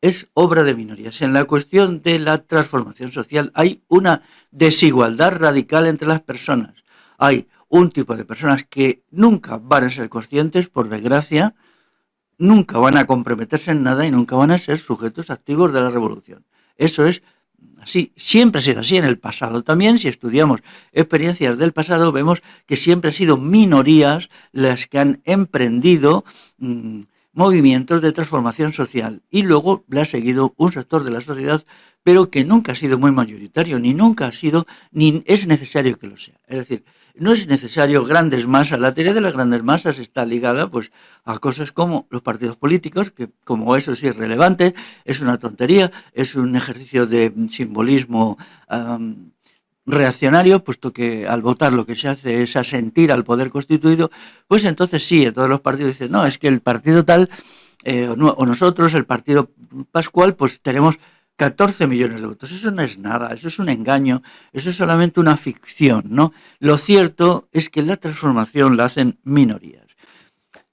Es obra de minorías. En la cuestión de la transformación social hay una desigualdad radical entre las personas. Hay un tipo de personas que nunca van a ser conscientes, por desgracia, nunca van a comprometerse en nada y nunca van a ser sujetos activos de la revolución. Eso es así, siempre ha sido así en el pasado también. Si estudiamos experiencias del pasado, vemos que siempre han sido minorías las que han emprendido movimientos de transformación social, y luego le ha seguido un sector de la sociedad, pero que nunca ha sido muy mayoritario, ni nunca ha sido, ni es necesario que lo sea. Es decir, no es necesario grandes masas. La teoría de las grandes masas está ligada pues a cosas como los partidos políticos, que como eso sí es relevante, es una tontería, es un ejercicio de simbolismo reaccionario, puesto que al votar lo que se hace es asentir al poder constituido. Pues entonces sí, todos los partidos dicen, no, es que el partido tal, o nosotros, el partido Pascual, pues tenemos 14 millones de votos. Eso no es nada, eso es un engaño, eso es solamente una ficción, ¿no? Lo cierto es que la transformación la hacen minorías.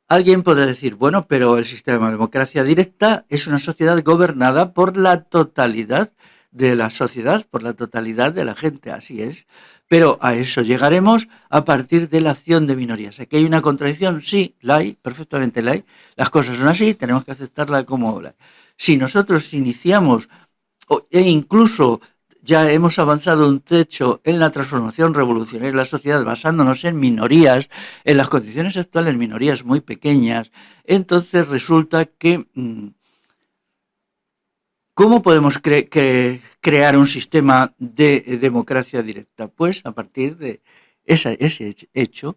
Alguien podrá decir, bueno, pero el sistema de democracia directa es una sociedad gobernada por la totalidad de la sociedad, por la totalidad de la gente, así es. Pero a eso llegaremos a partir de la acción de minorías. ¿Aquí hay una contradicción? Sí, la hay, perfectamente la hay. Las cosas son así, tenemos que aceptarla como la hay. Si nosotros iniciamos e incluso ya hemos avanzado un techo en la transformación revolucionaria de la sociedad basándonos en minorías, en las condiciones actuales minorías muy pequeñas, entonces resulta que ¿cómo podemos crear un sistema de democracia directa? Pues a partir de ese hecho,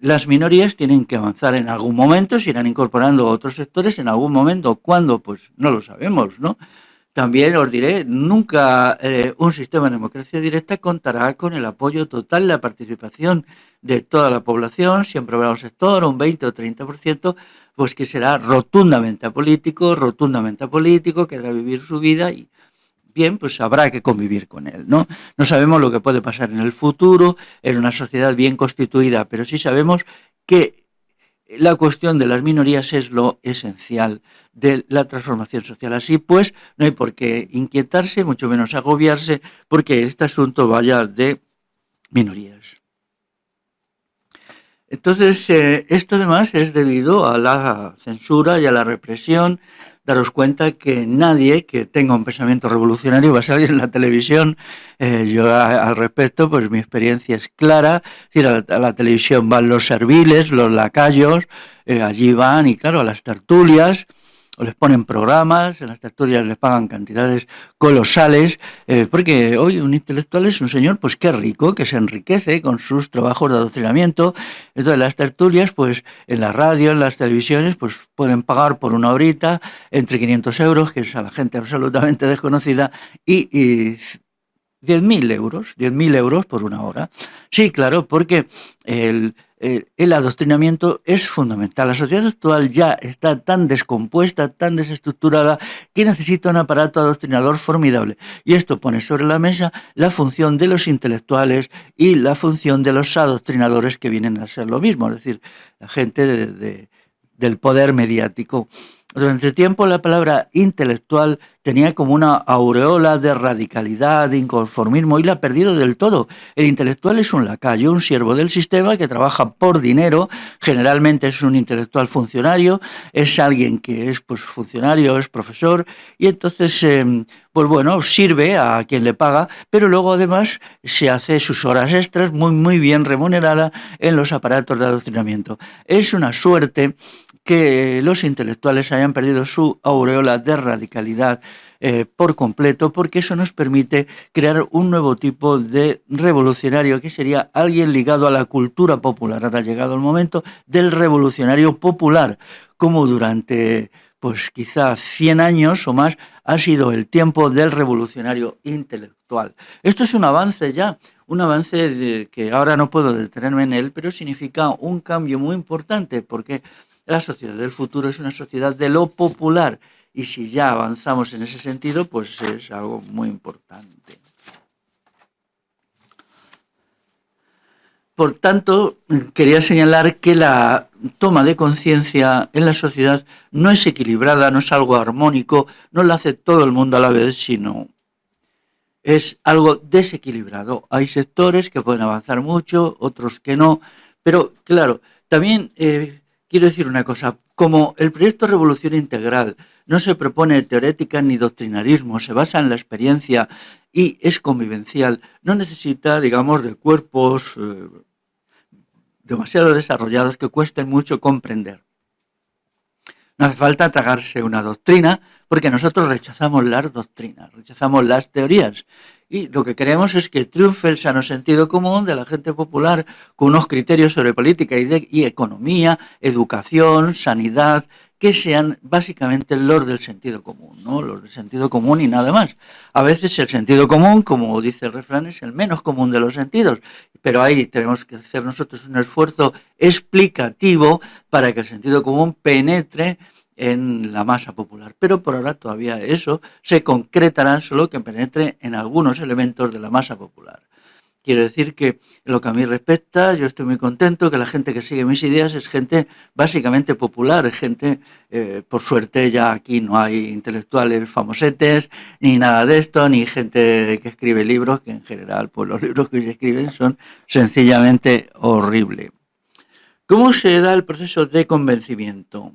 las minorías tienen que avanzar en algún momento, se irán incorporando a otros sectores en algún momento. ¿Cuándo? Pues no lo sabemos, ¿no? También os diré, nunca un sistema de democracia directa contará con el apoyo total, la participación de toda la población. Siempre habrá un sector, un 20 o 30%, pues que será rotundamente apolítico, querrá vivir su vida y bien, pues habrá que convivir con él, ¿no? No sabemos lo que puede pasar en el futuro, en una sociedad bien constituida, pero sí sabemos que la cuestión de las minorías es lo esencial de la transformación social. Así pues, no hay por qué inquietarse, mucho menos agobiarse, porque este asunto vaya de minorías. Entonces, esto además es debido a la censura y a la represión daros cuenta que nadie que tenga un pensamiento revolucionario va a salir en la televisión. Yo al respecto, pues mi experiencia es clara. Es decir, a la televisión van los serviles, los lacayos, allí van y claro, a las tertulias, o les ponen programas, en las tertulias les pagan cantidades colosales, porque hoy un intelectual es un señor pues que es rico, que se enriquece con sus trabajos de adoctrinamiento. Entonces las tertulias, pues en la radio, en las televisiones, pues pueden pagar por una horita entre 500 euros, que es a la gente absolutamente desconocida, y 10.000 euros por una hora. Sí, claro, porque el adoctrinamiento es fundamental. La sociedad actual ya está tan descompuesta, tan desestructurada, que necesita un aparato adoctrinador formidable. Y esto pone sobre la mesa la función de los intelectuales y la función de los adoctrinadores, que vienen a ser lo mismo, es decir, la gente del poder mediático. Durante tiempo la palabra intelectual tenía como una aureola de radicalidad, de inconformismo, y la ha perdido del todo. El intelectual es un lacayo, un siervo del sistema que trabaja por dinero, generalmente es un intelectual funcionario, es alguien que es pues funcionario, es profesor, y entonces pues bueno, sirve a quien le paga, pero luego además se hace sus horas extras muy bien remunerada en los aparatos de adoctrinamiento. Es una suerte que los intelectuales hayan perdido su aureola de radicalidad por completo, porque eso nos permite crear un nuevo tipo de revolucionario, que sería alguien ligado a la cultura popular. Ahora ha llegado el momento del revolucionario popular, como durante pues quizá 100 años o más ha sido el tiempo del revolucionario intelectual. Esto es un avance ya, un avance que ahora no puedo detenerme en él, pero significa un cambio muy importante, porque la sociedad del futuro es una sociedad de lo popular, y si ya avanzamos en ese sentido, pues es algo muy importante. Por tanto, quería señalar que la toma de conciencia en la sociedad no es equilibrada, no es algo armónico, no lo hace todo el mundo a la vez, sino es algo desequilibrado. Hay sectores que pueden avanzar mucho, otros que no, pero claro, también quiero decir una cosa, como el proyecto Revolución Integral no se propone teorética ni doctrinarismo, se basa en la experiencia y es convivencial, no necesita, digamos, de cuerpos demasiado desarrollados que cuesten mucho comprender. No hace falta tragarse una doctrina, porque nosotros rechazamos las doctrinas, rechazamos las teorías. Y lo que queremos es que triunfe el sano sentido común de la gente popular, con unos criterios sobre política y economía, educación, sanidad, que sean básicamente los del sentido común, ¿no? Los del sentido común y nada más. A veces el sentido común, como dice el refrán, es el menos común de los sentidos, pero ahí tenemos que hacer nosotros un esfuerzo explicativo para que el sentido común penetre en la masa popular. Pero por ahora todavía eso se concretará solo que penetre en algunos elementos de la masa popular. Quiero decir que, en lo que a mí respecta, yo estoy muy contento que la gente que sigue mis ideas es gente básicamente popular, gente, por suerte ya aquí no hay intelectuales famosetes, ni nada de esto, ni gente que escribe libros, que en general pues los libros que se escriben son sencillamente horribles. ¿Cómo se da el proceso de convencimiento?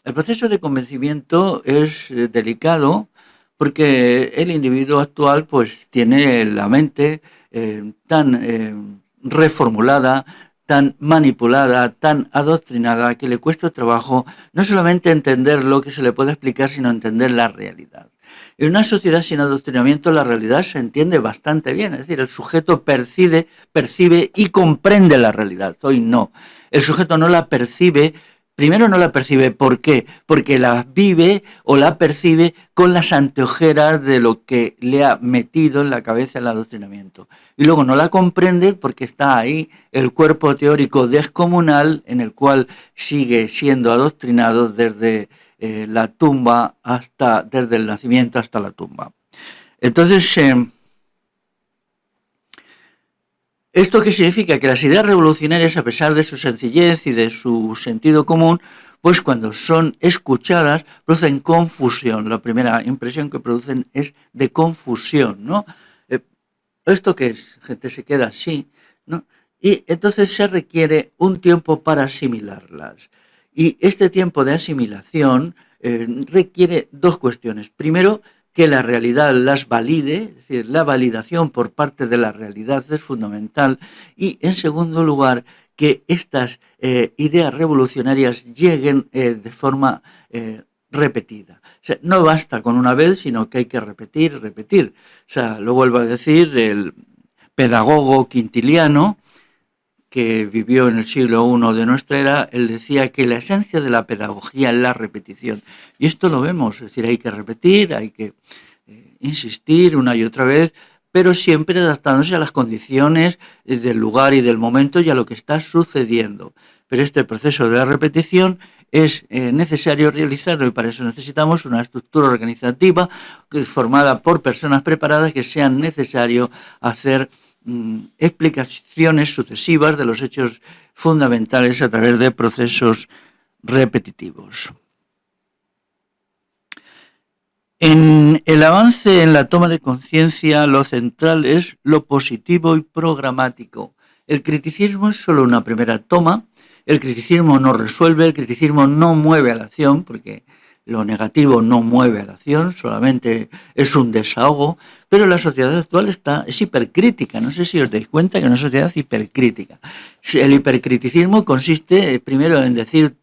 El proceso de convencimiento es delicado porque el individuo actual pues tiene la mente tan reformulada, tan manipulada, tan adoctrinada, que le cuesta trabajo no solamente entender lo que se le puede explicar, sino entender la realidad. En una sociedad sin adoctrinamiento la realidad se entiende bastante bien, es decir, el sujeto percibe y comprende la realidad. Hoy no. El sujeto no la percibe. Primero no la percibe, ¿por qué? Porque la vive o la percibe con las anteojeras de lo que le ha metido en la cabeza el adoctrinamiento. Y luego no la comprende porque está ahí el cuerpo teórico descomunal en el cual sigue siendo adoctrinado desde la tumba desde el nacimiento hasta la tumba. Entonces, ¿esto qué significa? Que las ideas revolucionarias, a pesar de su sencillez y de su sentido común, pues cuando son escuchadas, producen confusión. La primera impresión que producen es de confusión, ¿no? ¿Esto qué es? La gente se queda así, ¿no? Y entonces se requiere un tiempo para asimilarlas. Y este tiempo de asimilación requiere dos cuestiones. Primero, que la realidad las valide, es decir, la validación por parte de la realidad es fundamental. Y, en segundo lugar, que estas ideas revolucionarias lleguen de forma repetida. O sea, no basta con una vez, sino que hay que repetir, repetir. O sea, lo vuelvo a decir, el pedagogo quintiliano, que vivió en el siglo I de nuestra era, él decía que la esencia de la pedagogía es la repetición. Y esto lo vemos, es decir, hay que repetir, hay que insistir una y otra vez, pero siempre adaptándose a las condiciones del lugar y del momento y a lo que está sucediendo. Pero este proceso de la repetición es necesario realizarlo y para eso necesitamos una estructura organizativa formada por personas preparadas que sean necesario hacer explicaciones sucesivas de los hechos fundamentales a través de procesos repetitivos. En el avance en la toma de conciencia, lo central es lo positivo y programático. El criticismo es solo una primera toma, el criticismo no resuelve, el criticismo no mueve a la acción, porque lo negativo no mueve a la acción, solamente es un desahogo, pero la sociedad actual es hipercrítica. No sé si os dais cuenta que es una sociedad hipercrítica. El hipercriticismo consiste primero en decir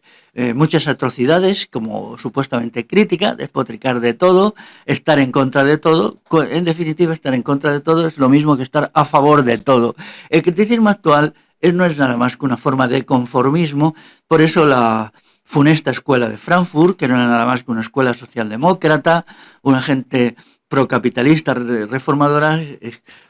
muchas atrocidades como supuestamente crítica, despotricar de todo, estar en contra de todo. En definitiva, estar en contra de todo es lo mismo que estar a favor de todo. El criticismo actual no es nada más que una forma de conformismo, por eso la funesta escuela de Frankfurt, que no era nada más que una escuela socialdemócrata, una gente procapitalista reformadora,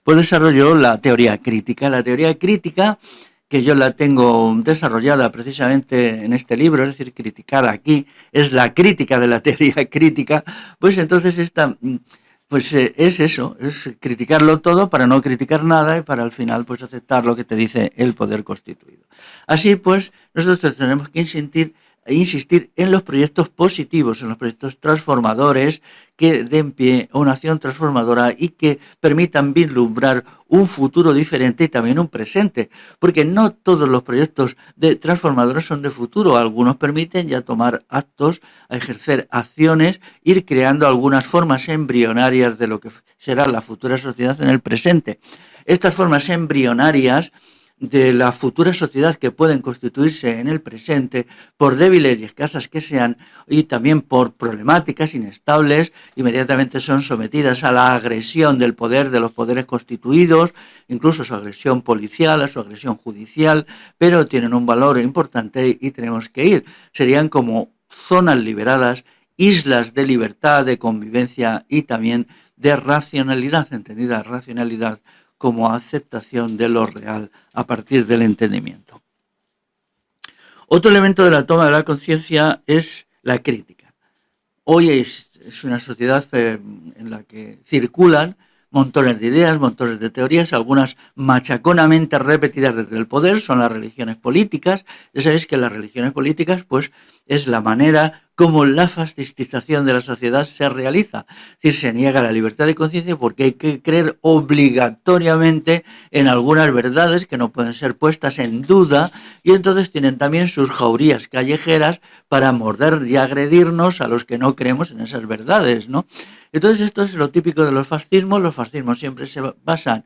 pues desarrolló la teoría crítica. La teoría crítica, que yo la tengo desarrollada precisamente en este libro, es decir, criticada aquí, es la crítica de la teoría crítica, pues entonces es eso, es criticarlo todo para no criticar nada y para al final pues aceptar lo que te dice el poder constituido. Así pues, nosotros tenemos que insistir en los proyectos positivos, en los proyectos transformadores que den pie a una acción transformadora y que permitan vislumbrar un futuro diferente y también un presente, porque no todos los proyectos transformadores son de futuro, algunos permiten ya tomar actos, a ejercer acciones, ir creando algunas formas embrionarias de lo que será la futura sociedad en el presente. Estas formas embrionarias de la futura sociedad que pueden constituirse en el presente, por débiles y escasas que sean, y también por problemáticas inestables, inmediatamente son sometidas a la agresión del poder, de los poderes constituidos, incluso su agresión policial, a su agresión judicial, pero tienen un valor importante y tenemos que ir. Serían como zonas liberadas, islas de libertad, de convivencia y también de racionalidad, entendida racionalidad como aceptación de lo real a partir del entendimiento. Otro elemento de la toma de la conciencia es la crítica. Hoy es una sociedad en la que circulan montones de ideas, montones de teorías, algunas machaconamente repetidas desde el poder, son las religiones políticas. Ya sabéis que las religiones políticas pues, es la manera como la fascistización de la sociedad se realiza. Es decir, se niega la libertad de conciencia porque hay que creer obligatoriamente en algunas verdades que no pueden ser puestas en duda y entonces tienen también sus jaurías callejeras para morder y agredirnos a los que no creemos en esas verdades, ¿no? Entonces esto es lo típico de los fascismos. Los fascismos siempre se basan,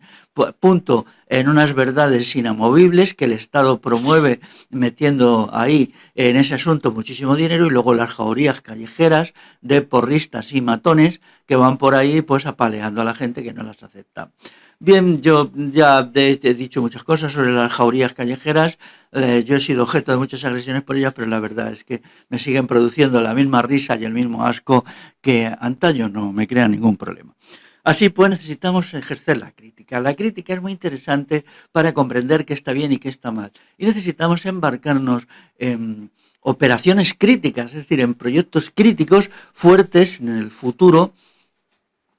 punto, en unas verdades inamovibles que el Estado promueve metiendo ahí en ese asunto muchísimo dinero y luego las jaurías callejeras de porristas y matones que van por ahí pues apaleando a la gente que no las acepta. Bien, yo ya he dicho muchas cosas sobre las jaurías callejeras, yo he sido objeto de muchas agresiones por ellas, pero la verdad es que me siguen produciendo la misma risa y el mismo asco que antaño, no me crea ningún problema. Así pues, necesitamos ejercer la crítica. La crítica es muy interesante para comprender qué está bien y qué está mal. Y necesitamos embarcarnos en operaciones críticas, es decir, en proyectos críticos fuertes en el futuro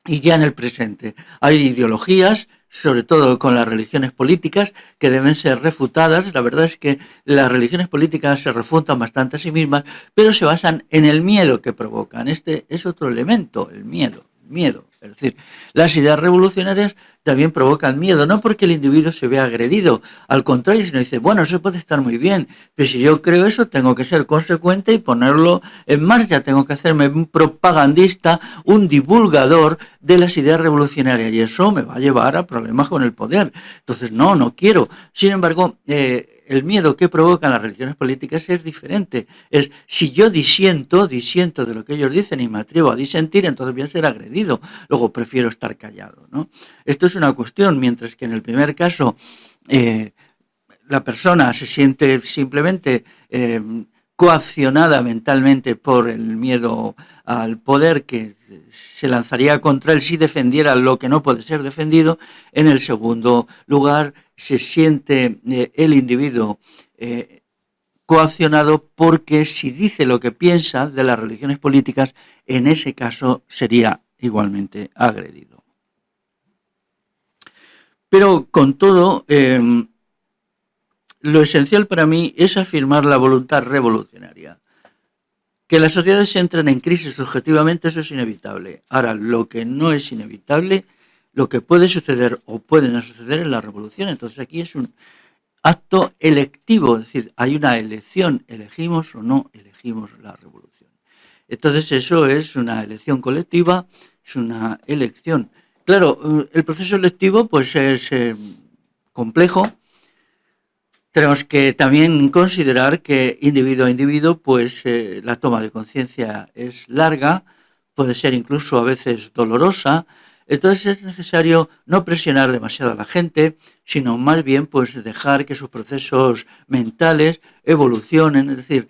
y ya en el presente. Hay ideologías, sobre todo con las religiones políticas, que deben ser refutadas. La verdad es que las religiones políticas se refutan bastante a sí mismas, pero se basan en el miedo que provocan. Este es otro elemento, el miedo. Es decir, las ideas revolucionarias también provocan miedo, no porque el individuo se vea agredido, al contrario, sino dice, bueno, eso puede estar muy bien, pero si yo creo eso, tengo que ser consecuente y ponerlo en marcha, tengo que hacerme un propagandista, un divulgador de las ideas revolucionarias, y eso me va a llevar a problemas con el poder. Entonces, no quiero. Sin embargo, el miedo que provocan las religiones políticas es diferente. Es, si yo disiento de lo que ellos dicen y me atrevo a disentir, entonces voy a ser agredido. Luego prefiero estar callado, ¿no? Esto es una cuestión, mientras que en el primer caso la persona se siente simplemente coaccionada mentalmente por el miedo al poder, que se lanzaría contra él si defendiera lo que no puede ser defendido. En el segundo lugar, se siente el individuo coaccionado porque si dice lo que piensa de las religiones políticas, en ese caso sería igualmente agredido. Pero con todo, lo esencial para mí es afirmar la voluntad revolucionaria. Que las sociedades entren en crisis objetivamente, eso es inevitable. Ahora, lo que no es inevitable, lo que puede suceder o puede no suceder es la revolución. Entonces aquí es un acto electivo, es decir, hay una elección, elegimos o no elegimos la revolución. Entonces eso es una elección colectiva, es una elección. Claro, el proceso electivo pues es complejo. Tenemos que también considerar que individuo a individuo, pues la toma de conciencia es larga, puede ser incluso a veces dolorosa. Entonces es necesario no presionar demasiado a la gente, sino más bien pues dejar que sus procesos mentales evolucionen. Es decir,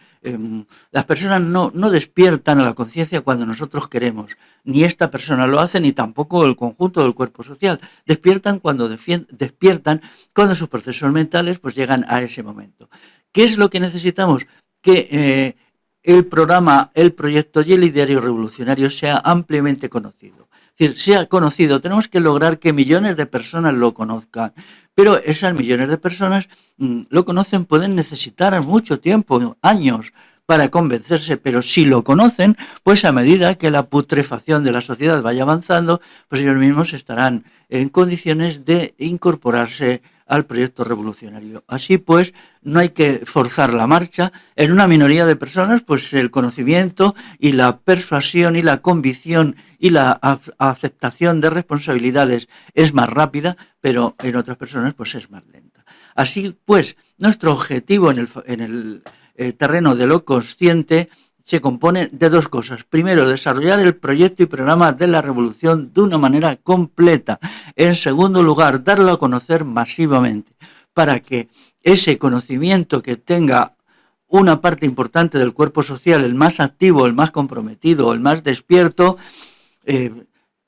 las personas no despiertan a la conciencia cuando nosotros queremos. Ni esta persona lo hace, ni tampoco el conjunto del cuerpo social. Despiertan cuando sus procesos mentales pues llegan a ese momento. ¿Qué es lo que necesitamos? Que el programa, el proyecto y el ideario revolucionario sea ampliamente conocido. Es decir, sea conocido, tenemos que lograr que millones de personas lo conozcan, pero esas millones de personas lo conocen, pueden necesitar mucho tiempo, años, para convencerse, pero si lo conocen, pues a medida que la putrefacción de la sociedad vaya avanzando, pues ellos mismos estarán en condiciones de incorporarse al proyecto revolucionario. Así pues, no hay que forzar la marcha. En una minoría de personas, pues el conocimiento y la persuasión y la convicción y la aceptación de responsabilidades es más rápida, pero en otras personas pues es más lenta. Así pues, nuestro objetivo en el terreno de lo consciente se compone de dos cosas. Primero, desarrollar el proyecto y programa de la revolución de una manera completa. En segundo lugar, darlo a conocer masivamente, para que ese conocimiento que tenga una parte importante del cuerpo social, el más activo, el más comprometido, el más despierto,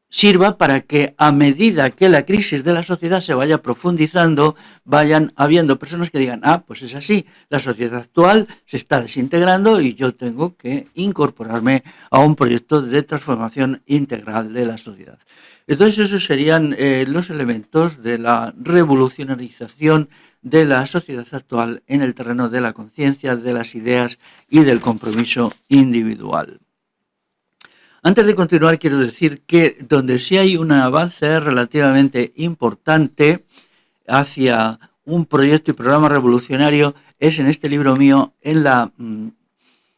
sirva para que a medida que la crisis de la sociedad se vaya profundizando, vayan habiendo personas que digan, pues es así, la sociedad actual se está desintegrando y yo tengo que incorporarme a un proyecto de transformación integral de la sociedad. Entonces esos serían los elementos de la revolucionarización de la sociedad actual en el terreno de la conciencia, de las ideas y del compromiso individual. Antes de continuar, quiero decir que donde sí hay un avance relativamente importante hacia un proyecto y programa revolucionario es en este libro mío, en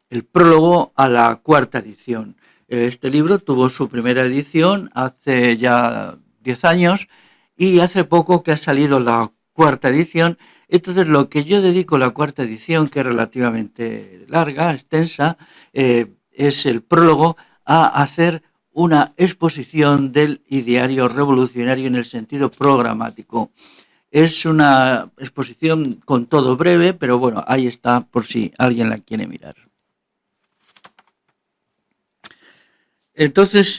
el prólogo a la cuarta edición. Este libro tuvo su primera edición hace ya 10 años y hace poco que ha salido la cuarta edición. Entonces, lo que yo dedico a la cuarta edición, que es relativamente larga, extensa, es el prólogo a hacer una exposición del ideario revolucionario en el sentido programático. Es una exposición con todo breve, pero bueno, ahí está por si alguien la quiere mirar. Entonces,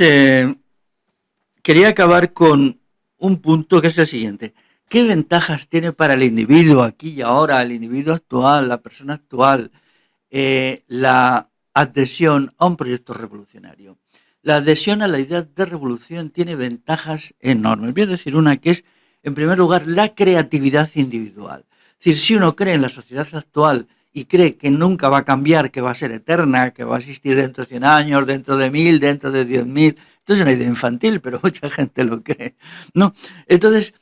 quería acabar con un punto que es el siguiente. ¿Qué ventajas tiene para el individuo aquí y ahora, el individuo actual, la persona actual, la adhesión a un proyecto revolucionario? La adhesión a la idea de revolución tiene ventajas enormes. Voy a decir una que es, en primer lugar, la creatividad individual. Es decir, si uno cree en la sociedad actual y cree que nunca va a cambiar, que va a ser eterna, que va a existir dentro de 100 años, dentro de 1000, dentro de 10.000. Esto es una idea infantil, pero mucha gente lo cree, ¿no? Entonces,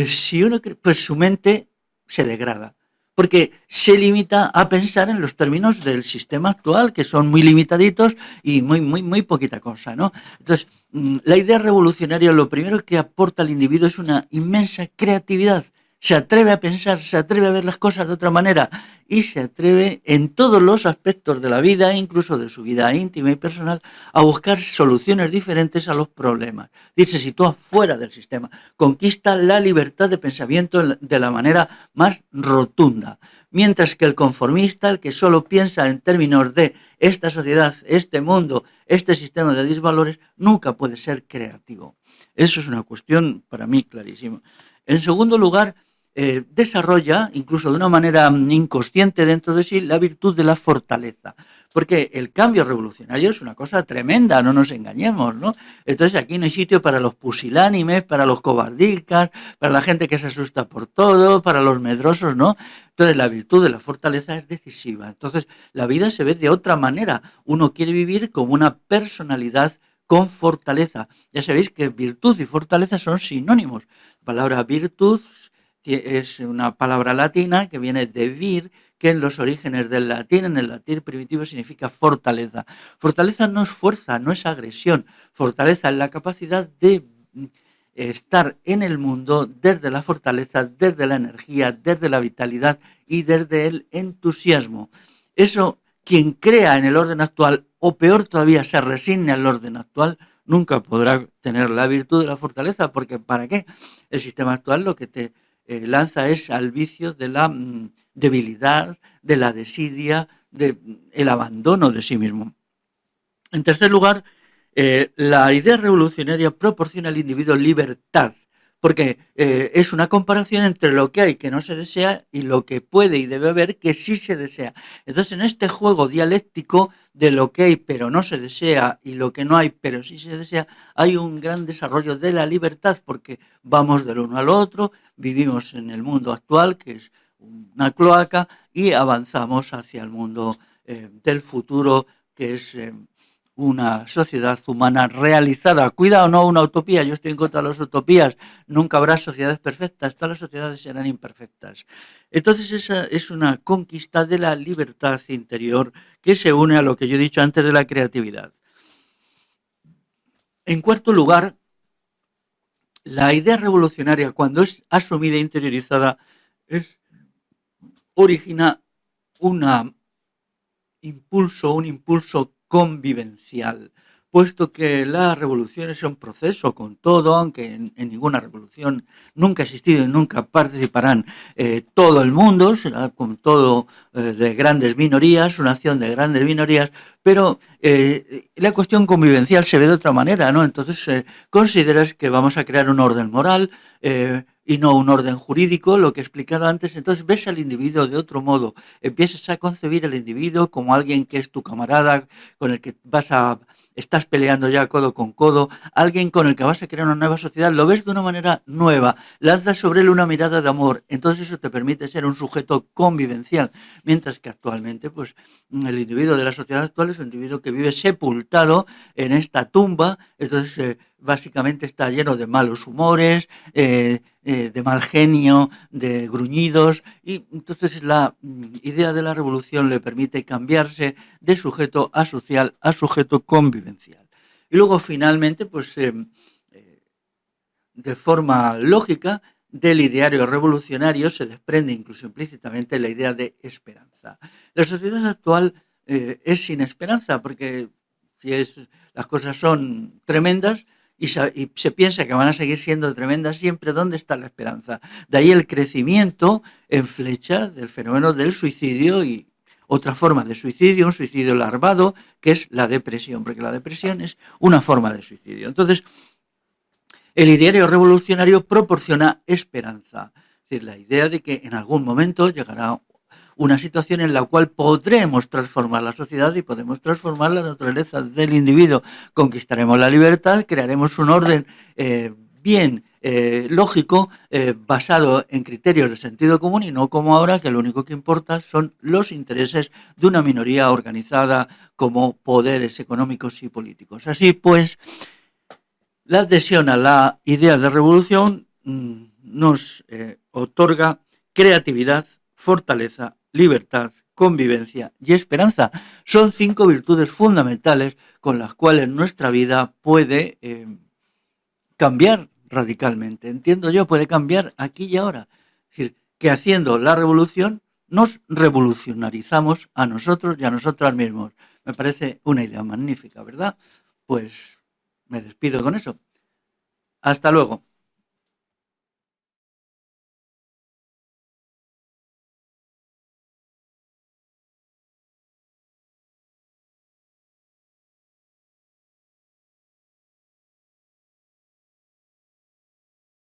si uno cree, pues su mente se degrada, porque se limita a pensar en los términos del sistema actual, que son muy limitaditos y muy poquita cosa, ¿no? Entonces, la idea revolucionaria lo primero que aporta al individuo es una inmensa creatividad. Se atreve a pensar, se atreve a ver las cosas de otra manera y se atreve en todos los aspectos de la vida, incluso de su vida íntima y personal, a buscar soluciones diferentes a los problemas. Y se sitúa fuera del sistema, conquista la libertad de pensamiento de la manera más rotunda. Mientras que el conformista, el que solo piensa en términos de esta sociedad, este mundo, este sistema de disvalores, nunca puede ser creativo. Eso es una cuestión para mí clarísima. En segundo lugar, desarrolla, incluso de una manera inconsciente dentro de sí, la virtud de la fortaleza. Porque el cambio revolucionario es una cosa tremenda, no nos engañemos, ¿no? Entonces aquí no hay sitio para los pusilánimes, para los cobardicas, para la gente que se asusta por todo, para los medrosos, ¿no? Entonces la virtud de la fortaleza es decisiva. Entonces la vida se ve de otra manera. Uno quiere vivir como una personalidad con fortaleza. Ya sabéis que virtud y fortaleza son sinónimos. La palabra virtud es una palabra latina que viene de vir, que en los orígenes del latín, en el latín primitivo, significa fortaleza. Fortaleza no es fuerza, no es agresión. Fortaleza es la capacidad de estar en el mundo desde la fortaleza, desde la energía, desde la vitalidad y desde el entusiasmo. Eso, quien crea en el orden actual, o peor todavía, se resigne al orden actual, nunca podrá tener la virtud de la fortaleza, porque ¿para qué? El sistema actual lo que te lanza es al vicio de la debilidad, de la desidia, del abandono de sí mismo. En tercer lugar, la idea revolucionaria proporciona al individuo libertad, porque es una comparación entre lo que hay que no se desea y lo que puede y debe haber que sí se desea. Entonces, en este juego dialéctico de lo que hay pero no se desea y lo que no hay pero sí se desea, hay un gran desarrollo de la libertad, porque vamos del uno al otro, vivimos en el mundo actual, que es una cloaca, y avanzamos hacia el mundo del futuro, que es una sociedad humana realizada. Cuidado, no una utopía, yo estoy en contra de las utopías, nunca habrá sociedades perfectas, todas las sociedades serán imperfectas. Entonces esa es una conquista de la libertad interior que se une a lo que yo he dicho antes de la creatividad. En cuarto lugar, la idea revolucionaria, cuando es asumida e interiorizada, origina un impulso convivencial, puesto que la revolución es un proceso con todo, aunque en ninguna revolución nunca ha existido y nunca participarán todo el mundo, será con todo de grandes minorías, una acción de grandes minorías, pero la cuestión convivencial se ve de otra manera, ¿no? Entonces consideras que vamos a crear un orden moral y no un orden jurídico, lo que he explicado antes, entonces ves al individuo de otro modo, empiezas a concebir al individuo como alguien que es tu camarada, con el que estás peleando ya codo con codo, alguien con el que vas a crear una nueva sociedad, lo ves de una manera nueva, lanzas sobre él una mirada de amor, entonces eso te permite ser un sujeto convivencial, mientras que actualmente pues el individuo de la sociedad actual es un individuo que vive sepultado en esta tumba, entonces básicamente está lleno de malos humores, de mal genio, de gruñidos, y entonces la idea de la revolución le permite cambiarse de sujeto asocial a sujeto convivencial. Y luego finalmente, pues de forma lógica, del ideario revolucionario se desprende incluso implícitamente la idea de esperanza. La sociedad actual es sin esperanza, porque si las cosas son tremendas, y se piensa que van a seguir siendo tremendas siempre, ¿dónde está la esperanza? De ahí el crecimiento en flecha del fenómeno del suicidio y otra forma de suicidio, un suicidio larvado, que es la depresión, porque la depresión es una forma de suicidio. Entonces, el ideario revolucionario proporciona esperanza, es decir, la idea de que en algún momento llegará una situación en la cual podremos transformar la sociedad y podemos transformar la naturaleza del individuo. Conquistaremos la libertad, crearemos un orden bien lógico, basado en criterios de sentido común y no como ahora, que lo único que importa son los intereses de una minoría organizada como poderes económicos y políticos. Así pues, la adhesión a la idea de revolución nos otorga creatividad, fortaleza, libertad, convivencia y esperanza. Son 5 virtudes fundamentales con las cuales nuestra vida puede cambiar radicalmente. Entiendo yo, puede cambiar aquí y ahora. Es decir, que haciendo la revolución nos revolucionarizamos a nosotros y a nosotras mismos. Me parece una idea magnífica, ¿verdad? Pues me despido con eso. Hasta luego.